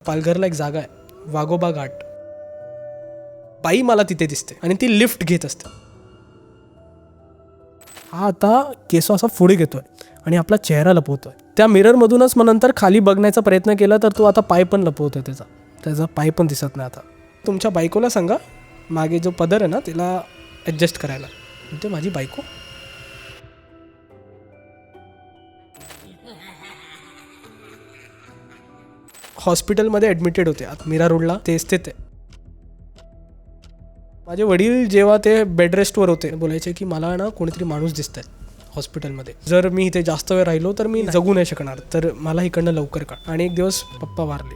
पालघरला एक जागा आहे वाघोबा घाट. बाई मला तिथे दिसते आणि ती लिफ्ट घेत असते. हा आता केस असा पुढे घेतोय आणि आपला चेहरा लपवतोय. त्या मिररमधूनच मग नंतर खाली बघण्याचा प्रयत्न केला तर तो आता पाय पण लपवतोय. त्याचा पाय पण दिसत नाही आता. तुमच्या बायकोला सांगा मागे जो पदर आहे ना तिला ॲडजस्ट करायला. म्हणते माझी बायको. हॉस्पिटलमध्ये ॲडमिटेड होते आता मीरा रोडला ते स्थित आहे. माझे वडील जेव्हा ते बेड रेस्टवर होते बोलायचे की मला ना कोणीतरी माणूस दिसत आहे हॉस्पिटलमध्ये. जर मी इथे जास्त वेळ राहिलो तर मी जगू नाही शकणार, तर मला इकडनं लवकर काढ. आणि एक दिवस पप्पा वारले.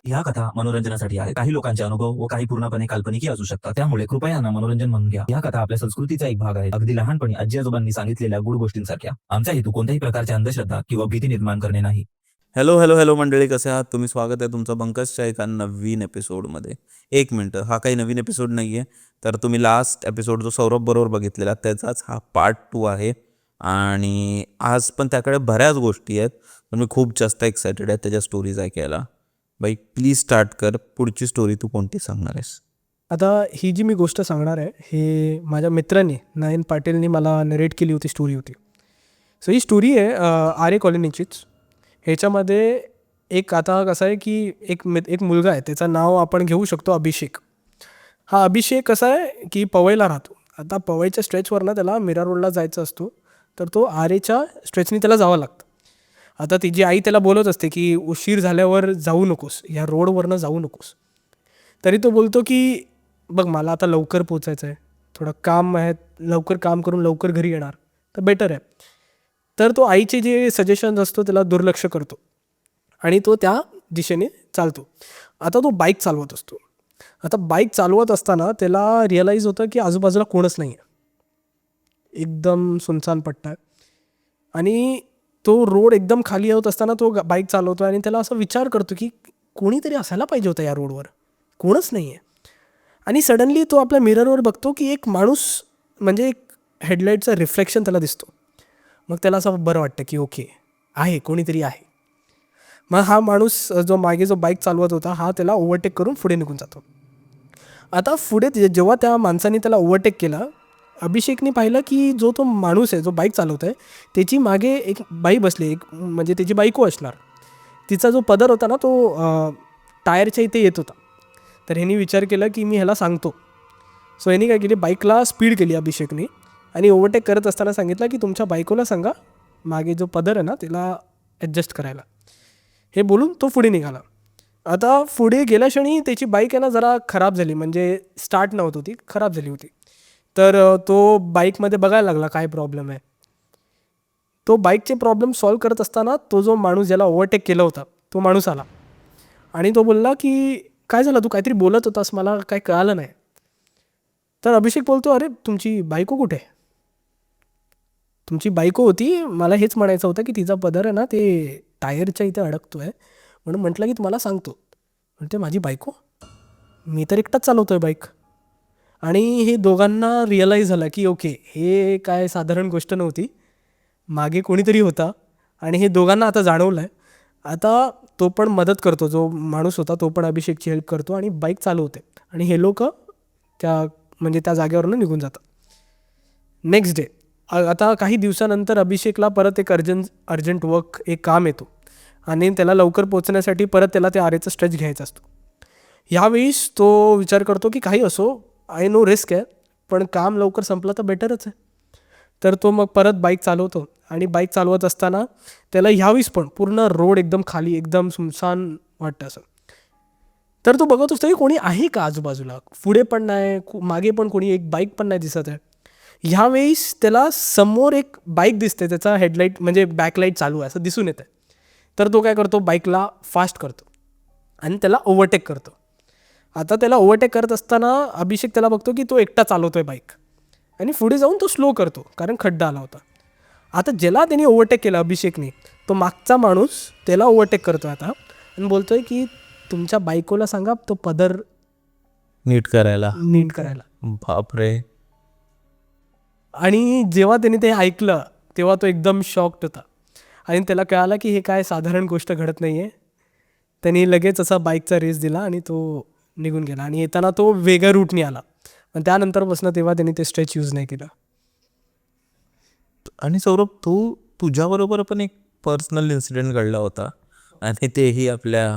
ह्या कथा मनोरंजनासाठी आहेत. काही लोकांचे अनुभव व काही पूर्णपणे काल्पनिक असू शकतात, त्यामुळे कृपया यांना मनोरंजन म्हणून घ्या. या कथा आपल्या संस्कृतीचा एक भाग आहे, अगदी लहानपणी आजी आजोबांनी सांगितलेल्या गुड गोष्टींसारख्या. आमचा हेतू कोणत्याही प्रकारच्या अंधश्रद्धा किंवा भीती निर्माण करणे नाही. हॅलो हॅलो हॅलो मंडळी, कसे आहात तुम्ही? स्वागत आहे तुमचं बंकसच्या एका नवीन एपिसोडमध्ये. एक मिनटं, हा काही नवीन एपिसोड नाही आहे. तर तुम्ही लास्ट एपिसोड जो सौरभ बरोबर बघितलेला त्याचाच हा पार्ट 2 आहे. आणि आज पण त्याकडे बऱ्याच गोष्टी आहेत, पण मी खूप जास्त एक्सायटेड आहे त्याच्या स्टोरीज ऐकायला. बाई प्लीज स्टार्ट कर. पुढची स्टोरी तू कोणती सांगणार आहेस? आता ही जी मी गोष्ट सांगणार आहे हे माझ्या मित्राने नयन पाटीलनी मला नरेट केली होती स्टोरी होती. सो ही स्टोरी आहे आर्य कॉलनीचीच. ह्याच्यामध्ये एक आता कसं आहे की एक मुलगा आहे, त्याचं नाव आपण घेऊ शकतो अभिषेक. हा अभिषेक कसा आहे की पवईला राहतो. आता पवईच्या स्ट्रेचवरनं त्याला मीरा रोडला जायचं असतो, तर तो आरेच्या स्ट्रेचनी त्याला जावं लागतं. आता तिची आई त्याला बोलत असते की उशीर झाल्यावर जाऊ नकोस, या रोडवरनं जाऊ नकोस. तरी तो बोलतो की बघ मला आता लवकर पोचायचं आहे, थोडं काम आहे, लवकर काम करून लवकर घरी येणार तर बेटर आहे. तर तो आईचे जे सजेशन असतो त्याला दुर्लक्ष करतो आणि तो त्या दिशेने चालतो. आता तो बाईक चालवत असतो. आता बाईक चालवत असताना त्याला रिअलाईज होतं की आजूबाजूला कोणच नाही आहे, एकदम सुनसान पट्टा आहे. आणि तो रोड एकदम खाली होत असताना तो बाईक चालवतो आणि त्याला असा विचार करतो की कोणीतरी असायला पाहिजे होतं या रोडवर, कोणच नाही आहे. आणि सडनली तो आपल्या मिररवर बघतो की एक माणूस म्हणजे एक हेडलाईटचं रिफ्लेक्शन त्याला दिसतो. मग त्याला असं बरं वाटतं की ओके आहे, कोणीतरी आहे. मग हा माणूस जो मागे जो बाईक चालवत होता हा त्याला ओव्हरटेक करून पुढे निघून जातो. आता पुढे जेव्हा त्या माणसाने त्याला ओव्हरटेक केला, अभिषेकने पाहिलं की जो तो माणूस आहे जो बाईक चालवत आहे त्याची मागे एक बाई बसली, एक म्हणजे त्याची बायको असणार. तिचा जो पदर होता ना तो टायरच्या इथे येत होता. तर ह्यानी विचार केला की मी ह्याला सांगतो. सो ह्यानी काय केली, बाईकला स्पीड केली अभिषेकने आणि ओव्हरटेक करत असताना सांगितलं की तुमच्या बायकोला सांगा मागे जो पदर आहे ना त्याला ॲडजस्ट करायला. हे बोलून तो पुढे निघाला. आता पुढे गेल्या क्षणी त्याची बाईक आहे ना जरा खराब झाली, म्हणजे स्टार्ट नव्हत होती, खराब झाली होती. तर तो बाईकमध्ये बघायला लागला काय प्रॉब्लेम आहे. तो बाईकचे प्रॉब्लेम सॉल्व करत असताना तो जो माणूस ज्याला ओव्हरटेक केला होता तो माणूस आला आणि तो बोलला की काय झालं, तू काहीतरी बोलत होतास, मला काय कळालं नाही. तर अभिषेक बोलतो अरे तुमची बायको कुठे? तुमची बायको होती, मला हेच म्हणायचं होतं की तिचा पदर आहे ना ते टायरच्या इथे अडकतो आहे, म्हणून म्हटलं की तुम्हाला सांगतो. म्हणते माझी बायको, मी तर एकटाच चालवतो आहे बाईक. आणि हे दोघांना रिअलाईज झालं की ओके हे काय साधारण गोष्ट नव्हती, मागे कोणीतरी होता. आणि हे दोघांना आता जाणवलं आहे. आता तो पण मदत करतो, जो माणूस होता तो पण अभिषेकची हेल्प करतो आणि बाईक चालवते आणि हे लोक त्या जागेवरून निघून जातात. नेक्स्ट डे आता काही दिवसानंतर अभिषेकला परत एक अर्जंट वर्क एक काम येतो आणि त्याला लवकर पोचण्यासाठी परत त्याला ते आरेचा स्ट्रेच घ्यायचा असतो. ह्यावेळीस तो विचार करतो की काही असो, आय नो रिस्क आहे, पण काम लवकर संपलं तर बेटरच आहे. तर तो मग परत बाईक चालवतो आणि बाईक चालवत असताना त्याला ह्यावेळीस पण पूर्ण रोड एकदम खाली एकदम सुनसान वाटतं असं. तर तो बघत असतो की कोणी आहे का आजूबाजूला, पुढे पण नाही मागे पण कोणी, एक बाईक पण नाही दिसत आहे. ह्यावेळीस त्याला समोर एक बाईक दिसते, त्याचा हेडलाईट म्हणजे बॅकलाईट चालू आहे असं दिसून येतं. तर तो काय करतो, बाईकला फास्ट करतो आणि त्याला ओव्हरटेक करतो. आता त्याला ओव्हरटेक करत असताना अभिषेक त्याला बघतो की तो एकटा चालवतो आहे बाईक आणि पुढे जाऊन तो स्लो करतो कारण खड्डा आला होता. आता ज्याला त्याने ओव्हरटेक केलं अभिषेकने, तो मागचा माणूस त्याला ओव्हरटेक करतो आता आणि बोलतोय की तुमच्या बायकोला सांगा तो पदर नीट करायला. बापरे. आणि जेव्हा त्याने ते ऐकलं तेव्हा तो एकदम शॉक्ड होता आणि त्याला कळालं की हे काय साधारण गोष्ट घडत नाही आहे. त्यांनी लगेच असा बाईकचा रेस दिला आणि तो निघून गेला आणि येताना तो वेगळ्या रूटने आला. पण त्यानंतरपासून तेव्हा त्यांनी ते स्ट्रेच यूज नाही केलं. आणि सौरभ, तुझ्याबरोबर पण एक पर्सनल इन्सिडेंट घडला होता आणि तेही आपल्या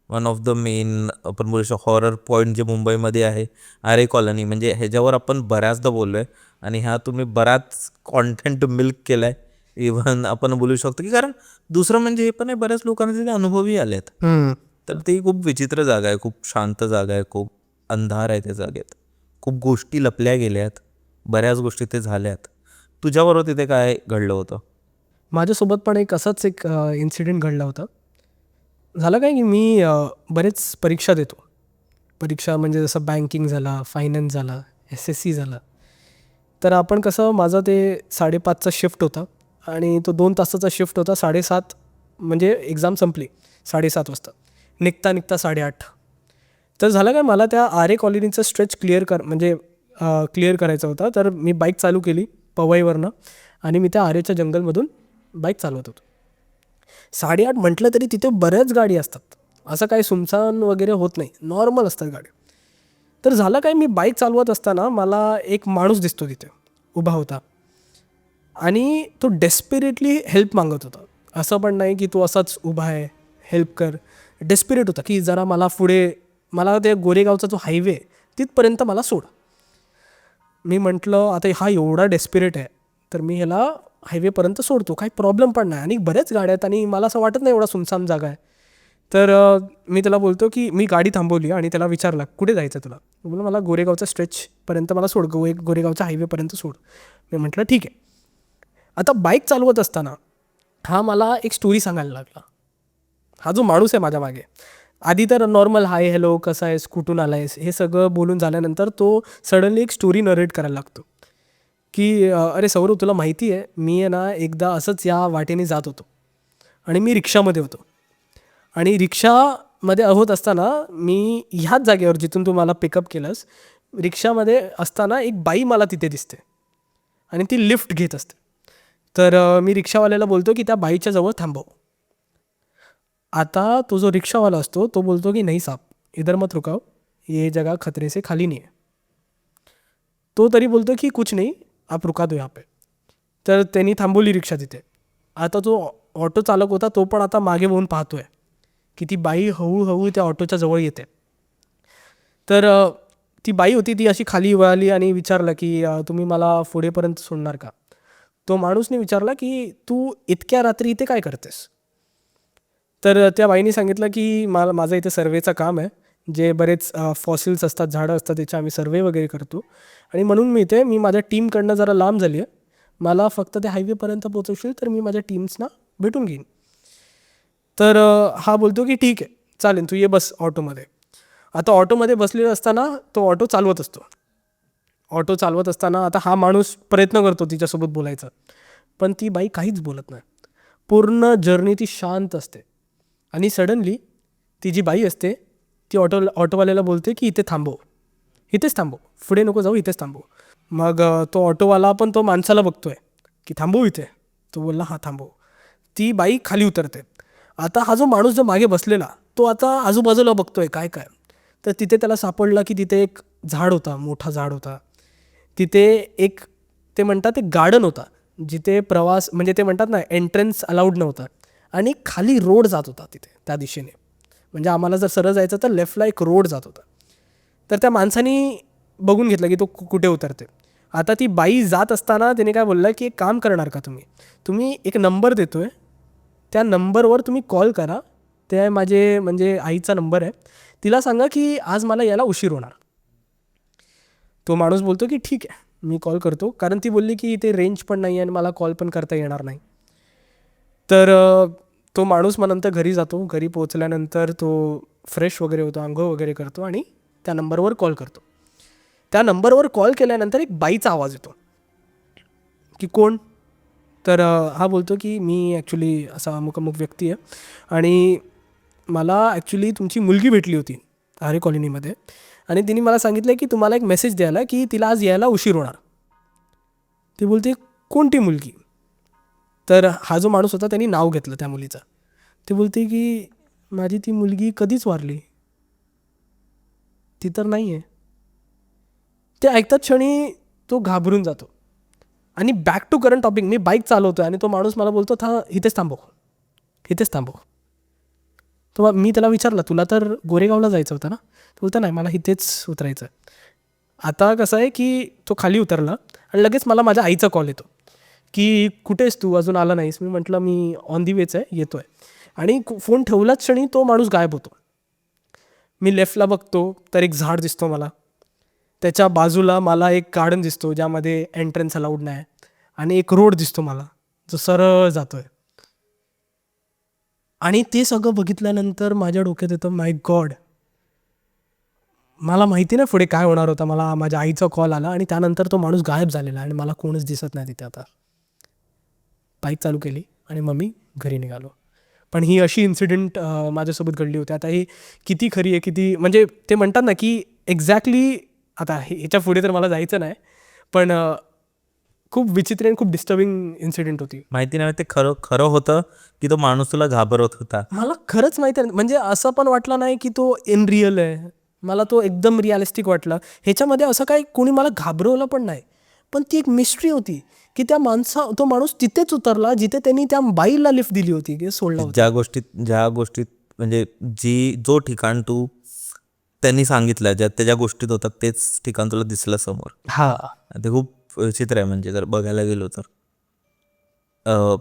वन ऑफ द मेन आपण बोलू शकतो हॉरर पॉईंट जे मुंबईमध्ये आहे, आरे कॉलनी. म्हणजे ह्याच्यावर आपण बऱ्याचदा बोललो आहे आणि ह्या तुम्ही बराच कॉन्टेंट मिल्क केला आहे. इव्हन आपण बोलू शकतो की कारण दुसरं म्हणजे हे पण आहे, बऱ्याच लोकांना तिथे अनुभवही आले आहेत. तर ती खूप विचित्र जागा आहे, खूप शांत जागा आहे, खूप अंधार आहे त्या जागेत, खूप गोष्टी लपल्या गेल्या आहेत, बऱ्याच गोष्टी ते झाल्यात. तुझ्याबरोबर तिथे काय घडलं होतं? माझ्यासोबत पण असाच एक इन्सिडेंट घडला होता. झालं काय की मी बरेच परीक्षा देतो. परीक्षा म्हणजे जसं बँकिंग झाला, फायनान्स झाला, SSC झाला. तर आपण कसं माझं ते 5:30चा शिफ्ट होता आणि तो 2 तासाचा शिफ्ट होता. 7:30 म्हणजे एक्झाम संपली 7:30 वाजता. निघता 8:30. तर झालं काय, मला त्या आरे कॉलनीचं स्ट्रेच क्लिअर करायचा होता. तर मी बाईक चालू केली पवईवरनं आणि मी त्या आरेच्या जंगलमधून बाईक चालवत होतो. 8:30 म्हटलं तरी तिथे बऱ्याच गाडी असतात. असं काही सुमसान वगैरे होत नाही, नॉर्मल असतात गाडी. तर झालं काय, मी बाईक चालवत असताना मला एक माणूस दिसतो तिथे उभा होता आणि तो डेस्पिरेटली हेल्प मागत होता. असं पण नाही की तो असाच उभा आहे हेल्प कर, डेस्पिरेट होता की जरा मला ते गोरेगावचा जो हायवे तिथपर्यंत मला सोड. मी म्हटलं आता हा एवढा डेस्पिरेट आहे तर मी ह्याला हायवेपर्यंत सोडतो, काही प्रॉब्लेम पण नाही आणि बऱ्याच गाड्या आहेत आणि मला असं वाटत नाही एवढा सुनसान जागा आहे. तर मी त्याला बोलतो की मी गाडी थांबवली आणि त्याला विचारला कुठे जायचं तुला. बोललो मला गोरेगावच्या स्ट्रेचपर्यंत मला सोड, गोरेगावच्या हायवेपर्यंत सोड. मी म्हटलं ठीक आहे. आता बाईक चालवत असताना हा मला एक स्टोरी सांगायला लागला. हा जो माणूस आहे माझ्या मागे, आधी तर नॉर्मल हाय हॅलो कसा आहेस कुठून आला आहेस हे सगळं बोलून झाल्यानंतर तो सडनली एक स्टोरी नरेट करायला लागतो की अरे सौरव, तुला माहिती आहे मी आहे ना एकदा असंच या वाटेने जात होतो आणि मी रिक्षामध्ये होतो आणि रिक्षामध्ये होत असताना मी ह्याच जागेवर जिथून तू मला पिकअप केलंस, रिक्षामध्ये असताना एक बाई मला तिथे दिसते आणि ती लिफ्ट घेत असते. तर मी रिक्षावाल्याला बोलतो की त्या बाईच्या जवळ थांबव. आता तो जो रिक्षावाला असतो तो बोलतो की नाही साहब, इधर मत रुकाओ, ये जगह खतरे से खाली नहीं है. तो तरी बोलतो की कुछ नहीं, आप रुका दो यहाँ पे. तर त्यांनी थांबवली रिक्षा तिथे. आता तो ऑटो चालक होता तो पण आता मागे वळून पाहतोय की ती बाई हळूहळू त्या ऑटोच्या जवळ येते. तर ती बाई होती ती अशी खाली वळाली आणि विचारलं की तुम्ही मला पुढेपर्यंत सोडणार का. तो माणूसने विचारला की तू इतक्या रात्री इथे काय करतेस. तर त्या बाईने सांगितलं की माझं इथे सर्वेचं काम आहे, जे बरेच फॉसिल्स असतात, झाडं असतात, त्याचे आम्ही सर्वे वगैरे करतो आणि म्हणून मी माझ्या टीमकडनं जरा लांब झाली आहे, मला फक्त त्या हायवेपर्यंत पोहोचवशील तर मी माझ्या टीम्सना भेटून घेईन. तर हा बोलतो की ठीक आहे चालेल, तू ये बस ऑटोमध्ये. आता ऑटोमध्ये बसलेला असताना तो ऑटो चालवत असतो. ऑटो चालवत असताना आता हा माणूस प्रयत्न करतो तिच्यासोबत बोलायचा, पण ती बाई काहीच बोलत नाही. पूर्ण जर्नी ती शांत असते आणि सडनली ती जी बाई असते ती ऑटोवाल्याला बोलते की इथेच थांबव, पुढे नको जाऊ, इथेच थांबव. मग तो ऑटोवाला पण तो माणसाला बघतोय की थांबव इथे. तो बोलला हां थांबव. ती बाई खाली उतरते. आता हा जो माणूस जो मागे बसलेला तो आता आजूबाजूला बघतोय काय काय. तर तिथे त्याला सापडला की तिथे एक झाड होता, मोठा झाड होता. तिथे एक ते म्हणतात एक गार्डन होता जिथे प्रवास म्हणजे ते म्हणतात ना एंट्रन्स अलाउड नव्हता आणि खाली रोड जात होता तिथे त्या दिशेने. म्हणजे आम्हाला जर सरळ जायचं तर लेफ्टला एक रोड जात होता. तर त्या माणसाने बघून घेतलं की तो कुठे उतरते. आता ती बाई जात असताना त्याने काय बोललं की एक काम करणार का तुम्ही एक नंबर देतो आहे, त्या नंबरवर तुम्ही कॉल करा. ते म्हणजे आईचा नंबर आहे, तिला सांगा की आज मला यायला उशीर होणार. तो माणूस बोलतो की ठीक आहे मी कॉल करतो, कारण ती बोलली की इथे रेंज पण नाही आहे आणि मला कॉल पण करता येणार नाही. तर तो माणूस मग नंतर घरी जातो. घरी पोहोचल्यानंतर तो फ्रेश वगैरे होतो, आंघोळ वगैरे करतो आणि त्या नंबरवर कॉल करतो. त्या नंबरवर कॉल केल्यानंतर एक बाईचा आवाज येतो की कोण. तर हा बोलतो की मी ॲक्च्युली असा अमुक व्यक्ती आहे आणि मला ॲक्च्युली तुमची मुलगी भेटली होती आरे कॉलनीमध्ये आणि तिने मला सांगितलं की तुम्हाला एक मेसेज द्यायला की तिला आज यायला उशीर होणार. ती बोलते कोणती मुलगी. तर हा जो माणूस होता त्यांनी नाव घेतलं त्या मुलीचं. ती बोलते की माझी ती मुलगी कधीच वारली, ती तर नाही आहे. ते ऐकतात क्षणी तो घाबरून जातो. आणि बॅक टू करंट टॉपिक, मी बाईक चालवतो आणि तो माणूस मला बोलतो, इथेच थांबव. तो मी त्याला विचारलं, तुला तर गोरेगावला जायचं होतं ना? तो बोलतो, नाही, मला इथेच उतरायचं. आता कसं आहे की तो खाली उतरला आणि लगेच मला माझ्या आईचा कॉल येतो की कुठेस तू, अजून आला नाहीस. मी म्हटलं मी ऑन दी वेच आहे, येतो आहे. आणि फोन ठेवलाच क्षणी तो माणूस गायब होतो. मी लेफ्टला बघतो तर एक झाड दिसतो मला, त्याच्या बाजूला मला एक गार्डन दिसतो ज्यामध्ये एंट्रन्स अलाउड नाही, आणि एक रोड दिसतो मला जो सरळ जातोय. आणि ते सगळं बघितल्यानंतर माझ्या डोक्यात येतं, माय गॉड, मला माहिती नाही पुढे काय होणार होतं. मला माझ्या आईचा कॉल आला आणि त्यानंतर तो माणूस गायब झालेला आणि मला कोणच दिसत नाही तिथे. आता बाईक चालू केली आणि मग मी घरी निघालो. पण ही अशी इन्सिडेंट माझ्यासोबत घडली होती. आता ही किती खरी आहे, किती, म्हणजे ते म्हणतात ना की एक्झॅक्टली, आता ह्याच्या पुढे तर मला जायचं नाही, पण खूप विचित्र आणि खूप डिस्टर्बिंग इन्सिडेंट होती. माहिती नाही ते खरं खरं होतं की तो माणूस तुला घाबरत होता. मला खरंच माहिती आहे, म्हणजे असं पण वाटलं नाही की तो इन रिअल आहे. मला तो एकदम रिअलिस्टिक वाटला. ह्याच्यामध्ये असं काही कोणी मला घाबरवलं पण नाही, पण ती एक मिस्ट्री होती की तो माणूस तिथेच उतरला जिथे त्यांनी त्या बाईला लिफ्ट दिली होती, की सोडला होता. ज्या गोष्टीत म्हणजे जो ठिकाण तू त्यांनी सांगितलं, त्याच्या गोष्टीत होतात तेच ठिकाण तुला दिसलं समोर. हा, ते खूप विचित्र आहे, म्हणजे जर बघायला गेलो तर अं,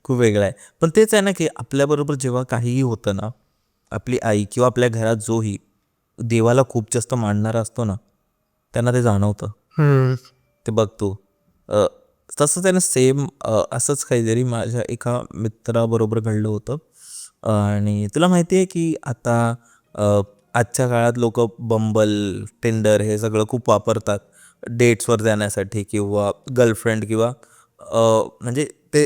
खूप वेगळं आहे. पण तेच आहे ना की आपल्याबरोबर जेव्हा काहीही होतं ना, आपली आई किंवा आपल्या घरात जोही देवाला खूप जास्त मानणारा असतो ना, त्यांना ते जाणवतं. ते बघ तू तसंच आहे ना, सेम असंच काहीतरी माझ्या एका मित्राबरोबर घडलं होतं. आणि तुला माहिती आहे की आता आजच्या काळात लोक बंबल, टिंडर हे सगळं खूप वापरतात डेट्सवर जाण्यासाठी किंवा गर्लफ्रेंड किंवा म्हणजे ते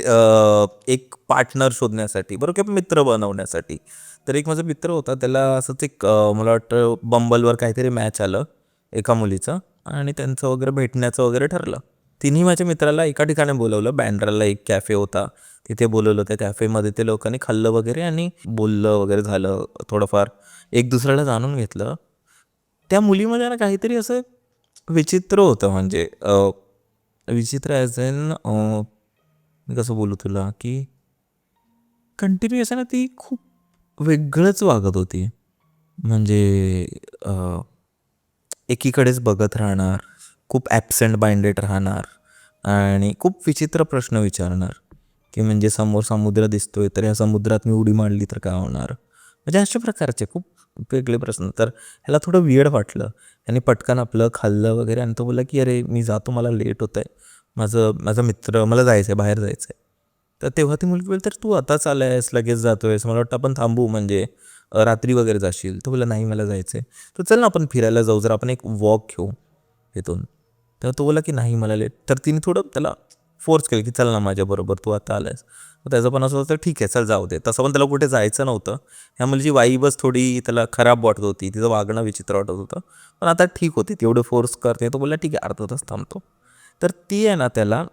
एक पार्टनर शोधण्यासाठी, बरोबर, किंवा मित्र बनवण्यासाठी. तर एक माझा मित्र होता, त्याला असंच एक मला वाटतं बंबलवर काहीतरी मॅच आलं एका मुलीचं, आणि त्यांचं वगैरे भेटण्याचं वगैरे ठरलं. तिन्ही माझ्या मित्राला एका ठिकाणी बोलवलं, बँड्राला एक कॅफे होता, तिथे बोलवलं. त्या कॅफेमध्ये ते लोकांनी खाल्लं वगैरे आणि बोललं वगैरे झालं, थोडंफार एक दुसऱ्याला जाणून घेतलं. त्या मुलीमध्ये ना काहीतरी असं विचित्र होतं, म्हणजे विचित्र ॲज इन, मी कसं बोलू तुला, की कंटिन्यू असं ना ती खूप वेगळंच वागत होती. म्हणजे एकीकडेच बघत राहणार, खूप ॲबसेंट माइंडेड राहणार आणि खूप विचित्र प्रश्न विचारणार, की म्हणजे समोर समुद्र दिसतोय तर या समुद्रात मी उडी मारली तर काय होणार, म्हणजे अशा प्रकारचे खूप वेगळे प्रश्न. तर ह्याला थोडं वियर्ड वाटलं आणि पटकन आपलं खाल्लं वगैरे, आणि तो बोलला की अरे मी जातो, मला लेट होत आहे, माझा मित्र, मला जायचं आहे, बाहेर जायचं आहे. तर तेव्हा ती मुलगी बोलली, तर तू आताच आला आहेस, लगेच जातो आहेस, मला वाटतं आपण थांबू, म्हणजे रात्री वगैरे जाशील. तो बोलला नाही, मला जायचं आहे. तर चल ना आपण फिरायला जाऊ, जर आपण एक वॉक घेऊ इथून. तेव्हा तो बोला की नाही, मला लेट. तर तिने थोडं त्याला फोर्स केलं की चल ना माझ्याबरोबर, तू आता आलायस. तर त्याचं पण असं होतं, ठीक आहे चल जाऊ दे. तसं पण त्याला कुठे जायचं नव्हतं. ह्या मुलीची वाईबच थोडी त्याला खराब वाटत होती, तिचं वागणं विचित्र वाटत होतं. पण आता ठीक होती, तेवढं फोर्स करते. तो बोलला ठीक आहे, अर्धा तास थांबतो. तर ती आहे ना त्याला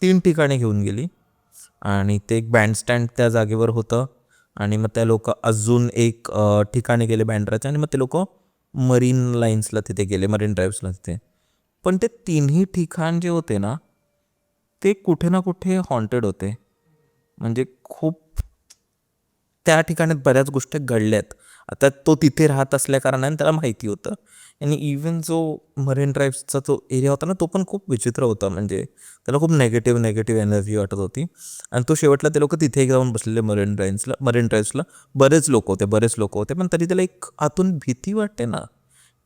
3 ठिकाणी घेऊन गेली, आणि ते एक बँडस्टँड त्या जागेवर होतं, आणि मग त्या लोक अजून एक ठिकाणी गेले बँड्राच्या, आणि मग ते लोक मरीन लाईन्सला तिथे गेले, मरीन ड्राईव्सला तिथे. पण ते तिन्ही ठिकाण जे होते ना, ते कुठे ना कुठे हॉन्टेड होते. म्हणजे खूप त्या ठिकाणी बऱ्याच गोष्टी घडल्यात. आता तो तिथे राहत असल्या कारणाने त्याला माहिती होतं. आणि इवन जो मरीन ड्राईव्हचा जो एरिया होता ना, तो पण खूप विचित्र होता. म्हणजे त्याला खूप नेगेटिव्ह एनर्जी वाटत होती. आणि तो शेवटला ते लोक तिथे जाऊन बसलेले मरीन ड्राईव्हला बरेच लोक होते, पण तरी त्याला एक आतून भीती वाटते ना,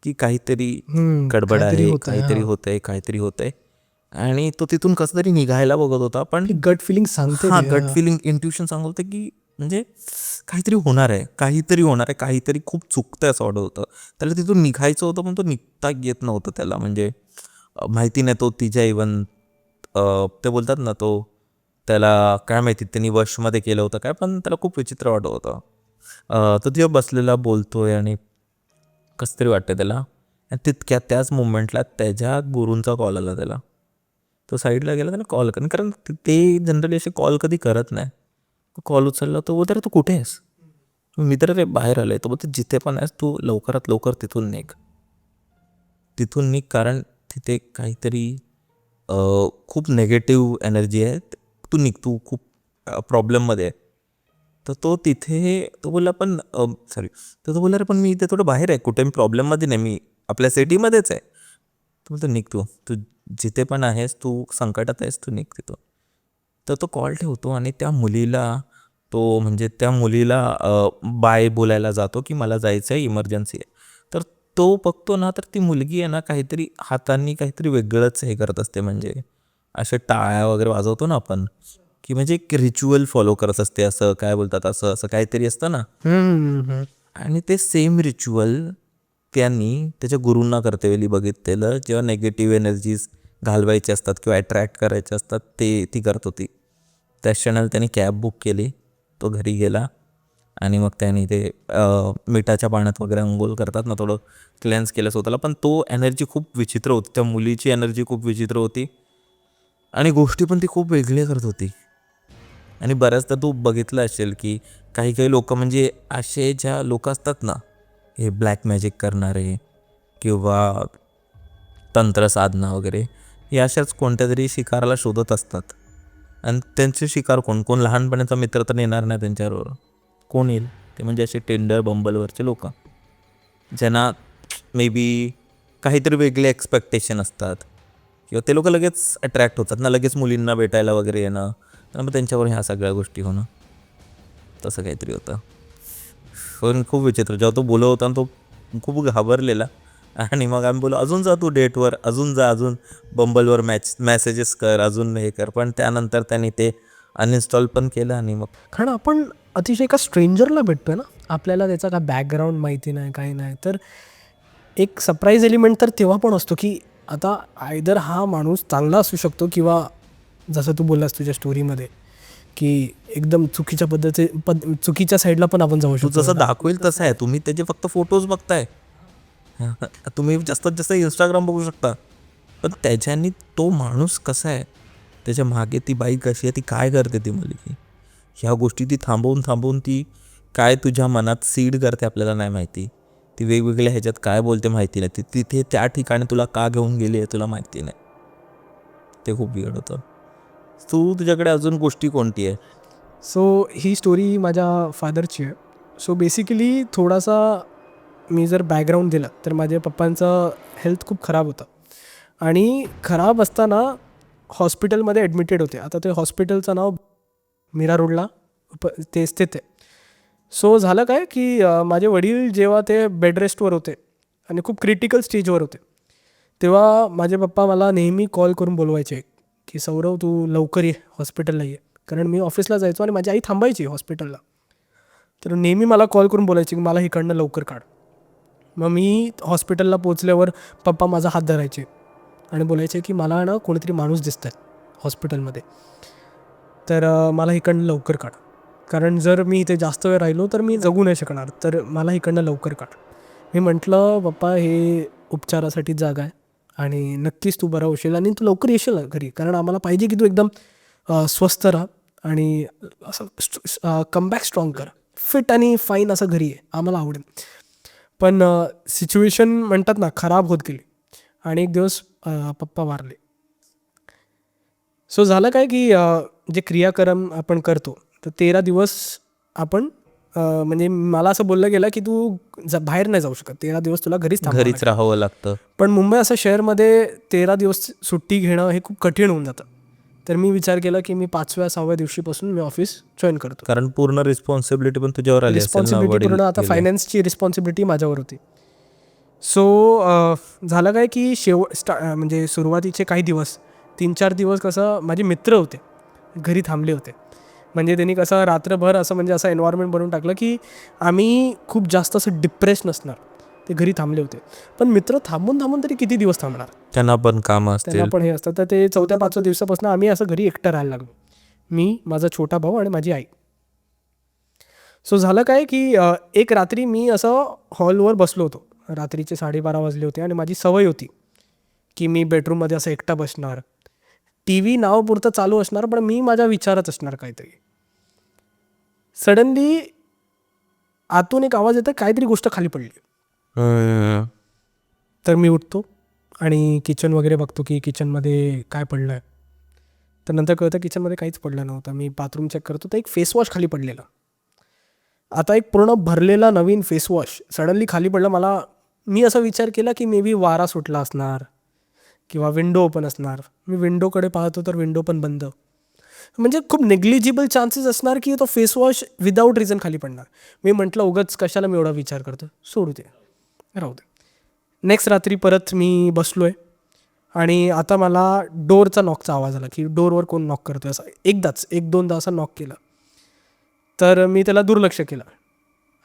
की काहीतरी गडबड काहीतरी आहे, होतंय, काहीतरी होतंय. आणि तो तिथून कसं तरी निघायला बघत होता, पण गट फिलिंग सांगते ते. गट फिलिंग, इंट्युशन सांगत होतं की म्हणजे काहीतरी होणार आहे, काहीतरी खूप चुकतंय असं वाटत होतं त्याला. तिथून निघायचं होतं, पण तो निघता येत नव्हतं त्याला. म्हणजे माहिती नाही, तो तिच्या इवन ते बोलतात ना, तो त्याला काय माहिती त्यांनी वशमध्ये केलं होतं काय, पण त्याला खूप विचित्र वाटत होतं. तो तिथे बसलेला बोलतोय आणि कसं तरी वाटतं त्याला. आणि त्याच मुवमेंटला त्याच्या गुरूंचा कॉल आला त्याला. तो साईडला गेला, त्याला कॉल कारण ते जनरली असे कॉल कधी करत नाही. कॉल उचलला तो बोलतो, "अरे तू कुठे आहेस?" मी तर रे बाहेर आलोय. तो बोलतो, "जिथे पण आहेस तू लवकरात लवकर तिथून निघ. तिथून निघ कारण तिथे काहीतरी खूप निगेटिव्ह एनर्जी आहे. तू निघ, तू खूप प्रॉब्लेममध्ये आहे." तर तो तिथे तो बोलला, "पण सॉरी." तर तो बोलला, "अरे पण मी इथे थोडं बाहेर आहे, कुठे मी प्रॉब्लेममध्ये नाही, मी आपल्या सिटीमध्येच आहे." तो बोलतो, "निघ तू, तू जिथे पण आहेस, तू संकटात आहेस, तू निघ तिथून." तर तो कॉल ठेवतो आणि त्या मुलीला बाय बोलायला जातो की मला जायचं आहे, इमर्जन्सी आहे. तर तो बघतो ना, तर ती मुलगी आहे ना, काहीतरी हातांनी काहीतरी वेगळंच हे करत असते, म्हणजे असे टाळ्या वगैरे वाजवतो ना आपण, की म्हणजे एक रिच्युअल फॉलो करत असते, असं काय बोलतात, असं असं काहीतरी असतं ना. आणि ते सेम रिच्युअल त्यांनी त्याच्या गुरूंना कर्तव्याली बघितलेलं, जेव्हा नेगेटिव्ह एनर्जीज घालवायचे असतात किंवा अट्रॅक्ट करायचे असतात, ती करत होती. त्या क्षणाला त्याने कॅब बुक केली, तो घरी गेला आणि मग त्याने ते मिठाच्या पाण्यात वगैरे अंघोळ करतात ना, थोडं क्लेन्स केलं स्वतःला. पण तो एनर्जी खूप विचित्र होती, त्या मुलीची एनर्जी खूप विचित्र होती आणि गोष्टी पण ती खूप वेगळी करत होती. आणि बऱ्याचदा तू बघितलं असेल की काही काही लोक, म्हणजे असे ज्या लोक असतात ना, हे ब्लॅक मॅजिक करणारे किंवा तंत्रसाधना वगैरे, हे अशाच कोणत्या तरी शिकाराला शोधत असतात. आणि त्यांचे शिकार कोण कोण लहानपणाचा मित्र तर येणार नाही त्यांच्याबरोबर. कोण येईल ते म्हणजे असे टेंडर बंबलवरचे लोक, ज्यांना मे बी काहीतरी वेगळे एक्सपेक्टेशन असतात किंवा ते लोक लगेच अट्रॅक्ट होतात ना, लगेच मुलींना भेटायला वगैरे येणं, आणि मग त्यांच्यावर ह्या सगळ्या गोष्टी होणं, तसं काहीतरी होतं. पण खूप विचित्र, जेव्हा तो बोलत होता तो खूप घाबरलेला. आणि मग आम्ही बोललो, "अजून जा तू डेटवर, अजून जा, अजून बंबलवर मेसेजेस कर, अजून हे कर." पण त्यानंतर त्यांनी ते अनइन्स्टॉल पण केलं आणि मग कारण आपण अतिशय एका स्ट्रेंजरला भेटतोय ना, आपल्याला त्याचा काय बॅकग्राऊंड माहिती नाही, काही नाही. तर एक सरप्राईज एलिमेंट तर तेव्हा पण असतो, की आता आयदर हा माणूस चांगला असू शकतो किंवा जसं तू बोललास तुझ्या स्टोरीमध्ये, की एकदम चुकीच्या साईडला पण आपण जाऊ तू शकतो. जसं दाखवेल तसं आहे. तुम्ही त्याचे फक्त फोटोज बघताय. तुम्ही जास्तीत जास्त इंस्टाग्राम बघू शकता. पण त्याच्यानी तो माणूस कसा आहे, त्याच्या मागे ती बाई कशी आहे, ती काय करते ती मुलगी, ह्या गोष्टी ती थांबवून थांबवून ती काय तुझ्या मनात सीड करते आपल्याला नाही माहिती. ती वेगवेगळ्या ह्याच्यात काय बोलते माहिती नाही. ती तिथे त्या ठिकाणी तुला का घेऊन गेली आहे तुला माहिती नाही. ते खूप बिघड होतं. तुझ्याकडे अजून गोष्टी कोणती आहे? सो ही स्टोरी माझ्या फादरची आहे. सो बेसिकली थोडासा मी जर बॅकग्राऊंड दिलं तर माझ्या पप्पांचं हेल्थ खूप खराब होतं आणि खराब असताना हॉस्पिटलमध्ये ॲडमिटेड होते. आता ते हॉस्पिटलचं नाव मीरा रोडला ते स्थित आहे. सो झालं काय की माझे वडील जेव्हा ते बेड रेस्टवर होते आणि खूप क्रिटिकल स्टेजवर होते, तेव्हा माझे पप्पा मला नेहमी कॉल करून बोलवायचे की सौरव तू लवकर ये, हॉस्पिटलला ये. कारण मी ऑफिसला जायचो आणि माझी आई थांबायची हॉस्पिटलला. तर नेहमी मला कॉल करून बोलायची की मला इकडनं लवकर काढ. मग मी हॉस्पिटलला पोचल्यावर पप्पा माझा हात धरायचे आणि बोलायचे की मला ना कोणीतरी माणूस दिसत आहे हॉस्पिटलमध्ये, तर मला इकडनं लवकर काढ. कारण जर मी इथे जास्त वेळ राहिलो तर मी जगू नाही शकणार, तर मला इकडनं लवकर काढ. मी म्हटलं पप्पा हे उपचारासाठी जागा आहे आणि नक्कीच तू बरा होशील आणि तू लवकर येशील ना घरी, कारण आम्हाला पाहिजे की तू एकदम स्वस्थ राहा आणि असं कमबॅक स्ट्रॉंग कर, फिट आणि फाईन असं घरी आहे, आम्हाला आवडेल. पण सिच्युएशन म्हणतात ना खराब होत गेली आणि एक दिवस पप्पा वारले. सो झालं काय की जे क्रियाक्रम आपण करतो तर 13 दिवस आपण म्हणजे मला असं बोललं गेलं की तू बाहेर नाही जाऊ शकत, 13 दिवस तुला घरीच थांबावं घरीच लागेल. राहावं लागतं. पण मुंबई असं शहरमध्ये 13 दिवस सुट्टी घेणं हे खूप कठीण होऊन जातं. तर मी विचार केला की मी 5व्या-6व्या दिवशीपासून मी ऑफिस जॉईन करतो. कारण पूर्ण रिस्पॉन्सिबिलिटी पण तुझ्यावर आली असेल ना, रिस्पॉन्सिबिलिटी वडील पूर्ण, आता गेले. फायनान्सची रिस्पॉन्सिबिलिटी माझ्यावर होती. सो झालं काय की म्हणजे सुरुवातीचे काही दिवस 3-4 दिवस कसं माझे मित्र होते घरी थांबले होते. म्हणजे त्यांनी कसं रात्रभर असं म्हणजे असं एन्व्हायरमेंट बनवून टाकलं की आम्ही खूप जास्त असं डिप्रेस नसणार. ते घरी थांबले होते. पण मित्र थांबून थांबून तरी किती दिवस थांबणार, त्यांना पण कामं त्यांना असतील. पण हे असतं. तर ते 4थ्या-5व्या दिवसापासून आम्ही असं घरी एकटं राहायला लागलो, मी, माझा छोटा भाऊ आणि माझी आई. सो झालं काय की एक रात्री मी असं हॉलवर बसलो होतो, रात्रीचे 12:30 वाजले होते आणि माझी सवय होती की मी बेडरूममध्ये असं एकटा बसणार, टी व्ही नावापुरतं चालू असणार पण मी माझ्या विचारात असणार काहीतरी. सडनली आतून एक आवाज येतो, काहीतरी गोष्ट खाली पडली. तर मी उठतो आणि किचन वगैरे बघतो की किचनमध्ये काय पडलं आहे. तर नंतर कळतं किचनमध्ये काहीच पडलं नव्हतं. मी बाथरूम चेक करतो तर एक फेसवॉश खाली पडलेला. आता एक पूर्ण भरलेला नवीन फेसवॉश सडनली खाली पडला. मी असा विचार केला की मे बी वारा सुटला असणार किंवा विंडो ओपन असणार. मी विंडोकडे पाहतो तर विंडो पण बंद. म्हणजे खूप नेग्लिजिबल चान्सेस असणार की तो फेसवॉश विदाऊट रिझन खाली पडणार. मी म्हटलं उगाच कशाला मी एवढा विचार करतो, सोडू दे, राहू दे. नेक्स्ट रात्री परत मी बसलो आहे आणि आता मला डोअरचा नॉकचा आवाज आला की डोअरवर कोण नॉक करतो आहे. असं एकदाच 1-2दा असा नॉक केला. तर मी त्याला दुर्लक्ष केलं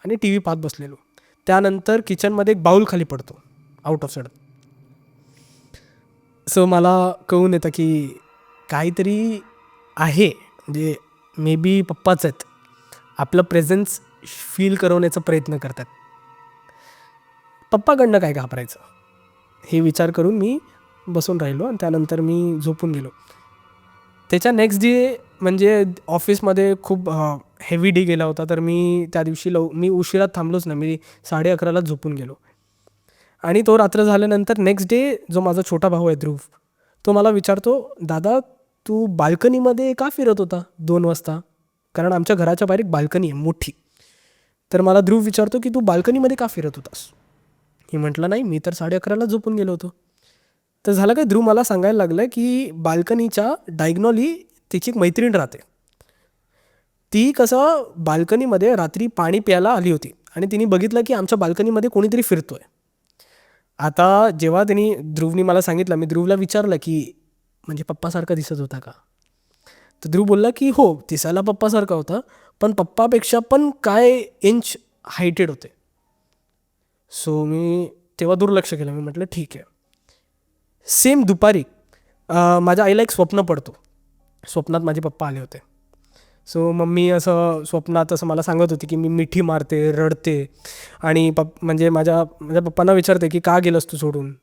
आणि टी व्ही पाहत बसलेलो. त्यानंतर किचनमध्ये एक बाऊल खाली पडतो आउट ऑफ सडन. सो मला कळून येतं की काहीतरी आहे, म्हणजे मे बी पप्पाच आहेत, आपलं प्रेझेन्स फील करवण्याचा प्रयत्न करतात. पप्पाकडनं काय घाबरायचं हे विचार करून मी बसून राहिलो आणि त्यानंतर मी झोपून गेलो. त्याच्या नेक्स्ट डे म्हणजे ऑफिसमध्ये खूप हेवी डे गेला होता. तर मी त्या दिवशी मी उशिरात थांबलोच नाही. मी 11:30लाच झोपून गेलो. आणि तो रात्र झाल्यानंतर नेक्स्ट डे जो माझा छोटा भाऊ आहे ध्रुव, तो मला विचारतो, दादा तू बाल्कनीमध्ये का फिरत होता 2 वाजता? कारण आमच्या घराच्या बाहेर एक बाल्कनी आहे मोठी. तर मला ध्रुव विचारतो की तू बाल्कनीमध्ये का फिरत होतास? मी म्हटलं नाही, मी तर 11:30ला झोपून गेलो होतो. तर झालं काय, ध्रुव मला सांगायला लागलं की बाल्कनीच्या डायग्नॉली तिची एक मैत्रीण राहते. ती कसं बाल्कनीमध्ये रात्री पाणी प्यायला आली होती आणि तिने बघितलं की आमच्या बाल्कनीमध्ये कोणीतरी फिरतोय. आता जेव्हा ध्रुवनी मला सांगितलं, मी ध्रुवला विचारलं की म्हणजे पप्पासारखा दिसत होता का? तर ध्रुव बोलला की हो, दिसायला पप्पासारखा होता, पण पप्पापेक्षा पण काय इंच हायटेड होते. सो मी तेव्हा दुर्लक्ष केलं. मी म्हटलं ठीक आहे. सेम दुपारी माझ्या आईला एक स्वप्न पडतो. स्वप्नात माझे पप्पा आले होते. सो मम्मी असं स्वप्नात असं मला सांगत होती की मी मिठी मारते, रडते आणि म्हणजे माझ्या पप्पांना विचारते की का गेलंस तू सोडून?